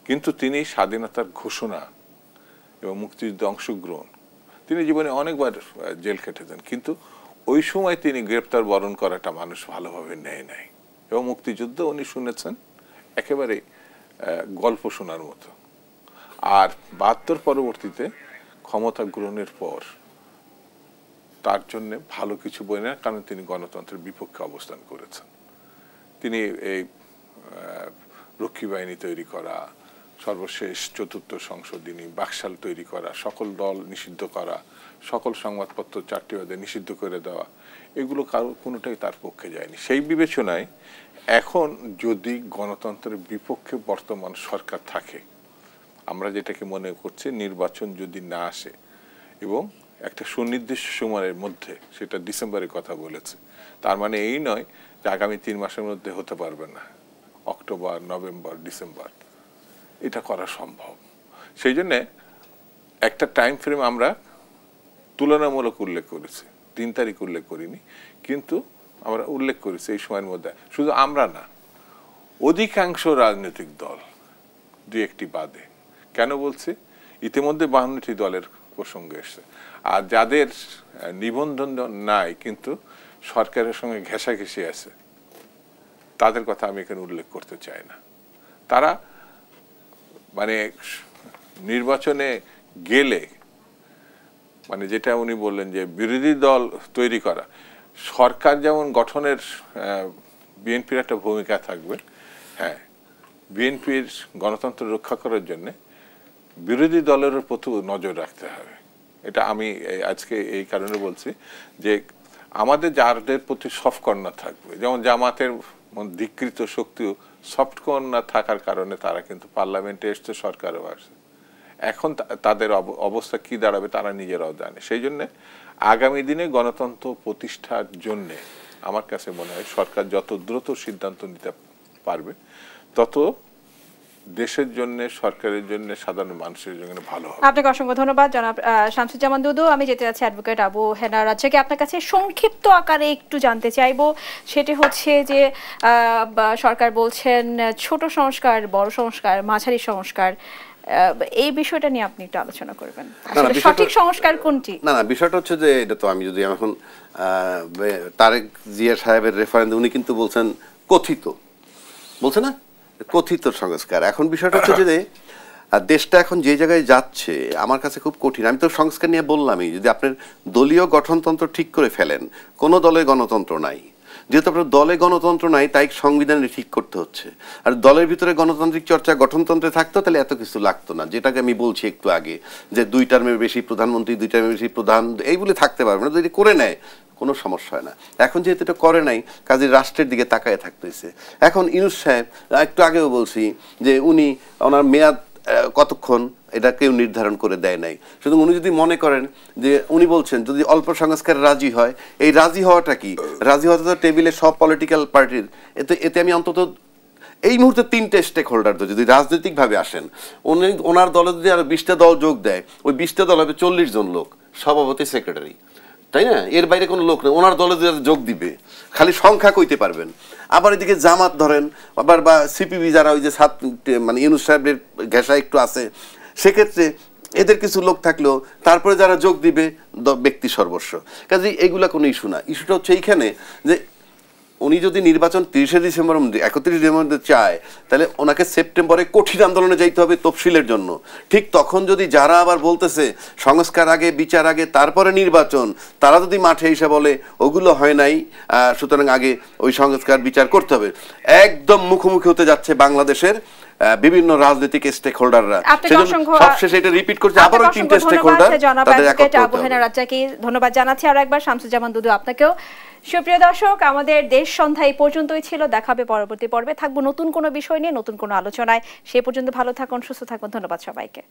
S2: কিন্তু তিনি স্বাধীনতার ঘোষণা এবং মুক্তিযুদ্ধে অংশগ্রহণ, তিনি জীবনে অনেকবার জেল খেটেছেন, কিন্তু ওই সময় তিনি গ্রেপ্তার বরণ করাটা মানুষ ভালোভাবে নেয় নাই। এবং মুক্তিযুদ্ধ উনি শুনেছেন একেবারে গল্প শোনার মতো। আর ৭২ পরবর্তীতে ক্ষমতা গ্রহণের পর তার জন্য ভালো কিছু বই না, কারণ তিনি গণতন্ত্রের বিপক্ষে অবস্থান করেছেন। তিনি এই রক্ষী বাহিনী তৈরি করা, সর্বশেষ ৪র্থ সংশোধনী, বাকশাল তৈরি করা, সকল দল নিষিদ্ধ করা, সকল সংবাদপত্র ৪টি বাদে নিষিদ্ধ করে দেওয়া, এগুলো কোনোটাই তার পক্ষে যায়নি। সেই বিবেচনায় এখন যদি গণতন্ত্রের বিপক্ষে বর্তমান সরকার থাকে, আমরা যেটাকে মনে করছি নির্বাচন যদি না আসে এবং একটা সুনির্দিষ্ট সময়ের মধ্যে, সেটা ডিসেম্বরের কথা বলেছে, তার মানে এই নয় যে আগামী ৩ মাসের মধ্যে হতে পারবে না, অক্টোবর, নভেম্বর, ডিসেম্বর এটা করা সম্ভব। সেই জন্যে একটা টাইম ফ্রেম আমরা তুলনামূলক উল্লেখ করেছি, ৩ তারিখ উল্লেখ করিনি, কিন্তু আমরা উল্লেখ করেছি এই সময়ের মধ্যে। শুধু আমরা না, অধিকাংশ রাজনৈতিক দল, ২-১টি বাদে। কেন বলছি? ইতিমধ্যে ৫২টি দলের প্রসঙ্গ এসছে। আর যাদের নিবন্ধন নাই কিন্তু সরকারের সঙ্গে ঘেঁষাঘেঁষি আছে, তাদের কথা আমি এখানে উল্লেখ করতে চাই না। তারা মানে নির্বাচনে গেলে, মানে যেটা উনি বললেন যে বিরোধী দল তৈরি করা, সরকার যেমন গঠনের বিএনপির একটা ভূমিকা থাকবে, হ্যাঁ, বিএনপির গণতন্ত্র রক্ষা করার জন্য বিরোধী দলের প্রতি নজর রাখতে হবে। এটা আমি আজকে এই কারণে বলছি যে আমাদের যাদের প্রতি সফট কর্নার থাকবে, যেমন জামাতের ধিকৃত শক্তিও সফট কর্নার থাকার কারণে তারা কিন্তু পার্লামেন্টে এসছে, সরকারও আসছে। এখন তাদের অবস্থা কি দাঁড়াবে তারা নিজেরাও জানে। সেই জন্য আগামী দিনে গণতন্ত্র প্রতিষ্ঠার জন্য আমার কাছে মনে হয় সরকার যত দ্রুত সিদ্ধান্ত নিতে পারবে তত দেশের জন্য, সরকারের জন্য, সাধারণ মানুষের জন্য ভালো হবে।
S1: আপনাকে অসংখ্য ধন্যবাদ জনাব শামসুজ্জামান দুদু। আমি যেতে যাচ্ছি অ্যাডভোকেট আবু হেনা রাজ্জাকে আপনার কাছে সংক্ষিপ্ত আকারে একটু জানতে চাইবো, সেটি হচ্ছে যে সরকার বলছেন ছোট সংস্কার, বড় সংস্কার, মাঝারি সংস্কার, এই বিষয়টা নিয়ে আপনি একটু আলোচনা করবেন। আসলে সঠিক সংস্কার কোনটি?
S3: না, বিষয়টা হচ্ছে যে এটা তো আমি যদি এখন তারেক জিয়া সাহেবের রেফারেন্স, উনি কিন্তু বলছেন কথিত, বলছে না কথিত সংস্কার। এখন বিষয়টা হচ্ছে যে দেশটা এখন যে জায়গায় যাচ্ছে আমার কাছে খুব কঠিন। আমি তো সংস্কার নিয়ে বললামই, যদি আপনার দলীয় গঠনতন্ত্র ঠিক করে ফেলেন, কোনো দলের গণতন্ত্র নাই, যেহেতু আপনার দলে গণতন্ত্র নাই তাই সংবিধানে ঠিক করতে হচ্ছে। আর দলের ভিতরে গণতান্ত্রিক চর্চা গঠনতন্ত্রে থাকতো তাহলে এত কিছু লাগতো না, যেটাকে আমি বলছি একটু আগে যে 2 টার্মের বেশি প্রধানমন্ত্রী, 2 টার্মের বেশি প্রধান, এইগুলি থাকতে পারবে না। যদি করে নেয় কোনো সমস্যা হয় না। এখন যেহেতু এটা করে নাই, কাজে রাষ্ট্রের দিকে তাকায় থাকতেছে। এখন ইউনূস সাহেব, একটু আগেও বলছি যে উনি ওনার মেয়াদ কতক্ষণ এটা কেউ নির্ধারণ করে দেয় নাই। সুতরাং উনি যদি মনে করেন যে উনি বলছেন যদি অল্প সংস্কারে রাজি হয়, এই রাজি হওয়াটা কি? রাজি হওয়াটা তো টেবিলে সব পলিটিক্যাল পার্টির, এতে আমি অন্তত এই মুহূর্তে 3টে স্টেক হোল্ডার যদি রাজনৈতিকভাবে আসেন, ওনার দলে যদি আরো 20টা দল যোগ দেয়, ওই 20টা দল হবে 40 জন লোক, সভাপতি, সেক্রেটারি, তাই না? এর বাইরে কোনো লোক নেই। ওনার দলে যোগ দিবে, খালি সংখ্যা কইতে পারবেন। আবার এদিকে জামাত ধরেন, আবার বা সিপিবি যারা ওই যে মানে ইউনূস সাহেবের ঘেঁষা একটু আছে, সেক্ষেত্রে এদের কিছু লোক থাকলেও তারপরে যারা যোগ দিবে ব্যক্তি সর্বস্ব। কাজে এইগুলা কোনো ইস্যু না। ইস্যুটা হচ্ছে এইখানে যে উনি যদি নির্বাচন 30শে ডিসেম্বর 31শে ডিসেম্বর চায়, তাহলে ওনাকে সেপ্টেম্বরে কঠিন আন্দোলনে যাইতে হবে তফসিলের জন্য। ঠিক তখন যদি যারা আবার বলতেছে সংস্কার আগে, বিচার আগে, তারপরে নির্বাচন, তারা যদি মাঠে এসে বলে ওগুলো হয় নাই, সুতরাং আগে ওই সংস্কার বিচার করতে হবে, একদম মুখোমুখি হতে যাচ্ছে বাংলাদেশের বিভিন্ন রাজনৈতিক স্টেক হোল্ডাররা। সবশেষে এটা রিপিট করছে, আবার ওই 3টে স্টেক হোল্ডার তাদের একত্র
S1: আবু হেনা রাজ্জাকে ধন্যবাদ জানাচ্ছি। আর একবার শামসুজ্জামান দুদু আপনাকেও। সুপ্রিয় দর্শক, আমাদের দেশ সন্ধ্যা এই পর্যন্তই ছিল। দেখা হবে পরবর্তী পর্বে, থাকবো নতুন কোনো বিষয় নিয়ে, নতুন কোনো আলোচনায়। সে পর্যন্ত ভালো থাকুন, সুস্থ থাকুন। ধন্যবাদ সবাইকে।